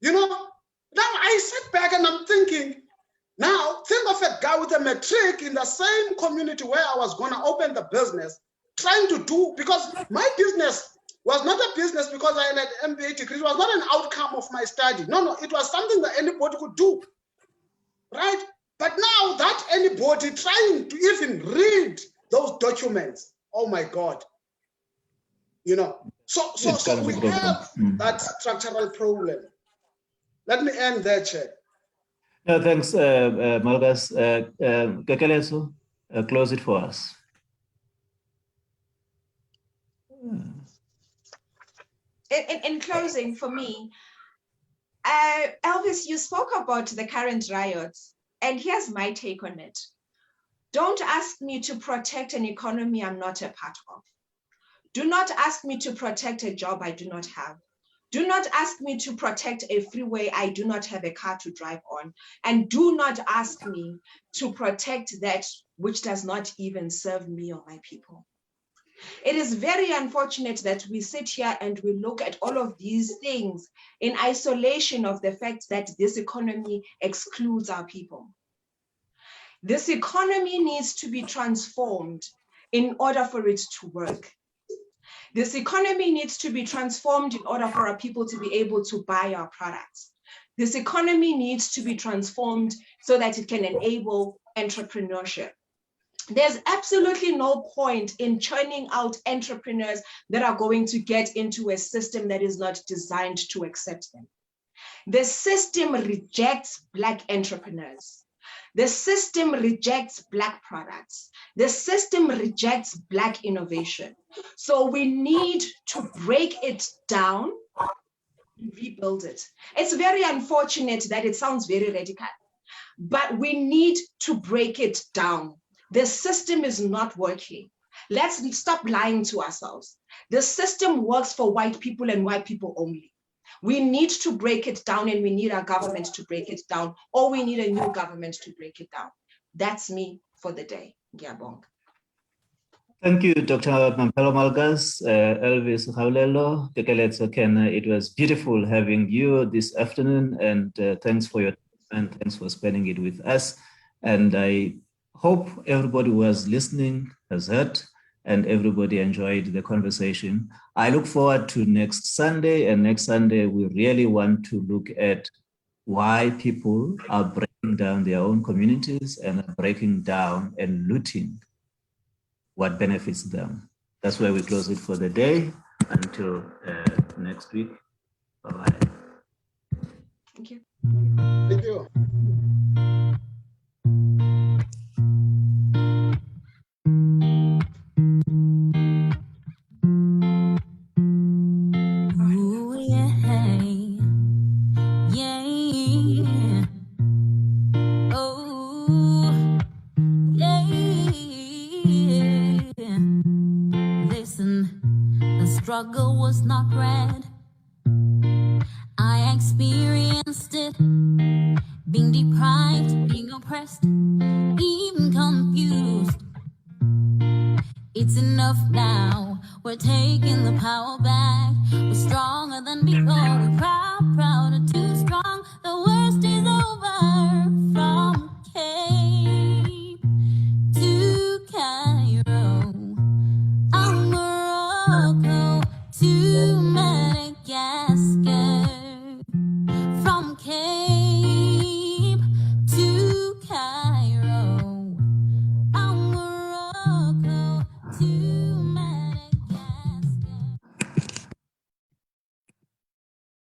Now I sit back and I'm thinking, now think of a guy with a matric in the same community where I was going to open the business, trying to do, because my business was not a business because I had an MBA degree. It was not an outcome of my study. No, it was something that anybody could do, right? But now that anybody trying to even read those documents, oh my God, So we have that structural problem. Let me end there, Chair. No, thanks, Malgas. Kekeletso, close it for us. In closing, for me, Elvis, you spoke about the current riots, and here's my take on it. Don't ask me to protect an economy I'm not a part of. Do not ask me to protect a job I do not have. Do not ask me to protect a freeway I do not have a car to drive on. And do not ask me to protect that which does not even serve me or my people. It is very unfortunate that we sit here and we look at all of these things in isolation of the fact that this economy excludes our people. This economy needs to be transformed in order for it to work. This economy needs to be transformed in order for our people to be able to buy our products. This economy needs to be transformed so that it can enable entrepreneurship. There's absolutely no point in churning out entrepreneurs that are going to get into a system that is not designed to accept them. The system rejects Black entrepreneurs. The system rejects Black products. The system rejects Black innovation. So we need to break it down, rebuild it. It's very unfortunate that it sounds very radical, but we need to break it down. The system is not working. Let's stop lying to ourselves. The system works for white people and white people only. We need to break it down, and we need our government to break it down, or we need a new government to break it down. That's me for the day. Ngiyabonga. Thank you, Dr. Maphelo, Malgas, Elvis, Sekhaolelo, Kekeletso, Khena. It was beautiful having you this afternoon, and thanks for your time and thanks for spending it with us. And I hope everybody who was listening has heard and everybody enjoyed the conversation. I look forward to next Sunday, and next Sunday we really want to look at why people are breaking down their own communities and are breaking down and looting what benefits them. That's where we close it for the day. Until next week. Bye-bye. Thank you. Thank you. Ooh, yeah. Yeah. Oh, yeah. Listen, the struggle was not red. I experienced it, being deprived, being oppressed, even confused. It's enough now, we're taking the power back. We're stronger than before, we're proud, prouder to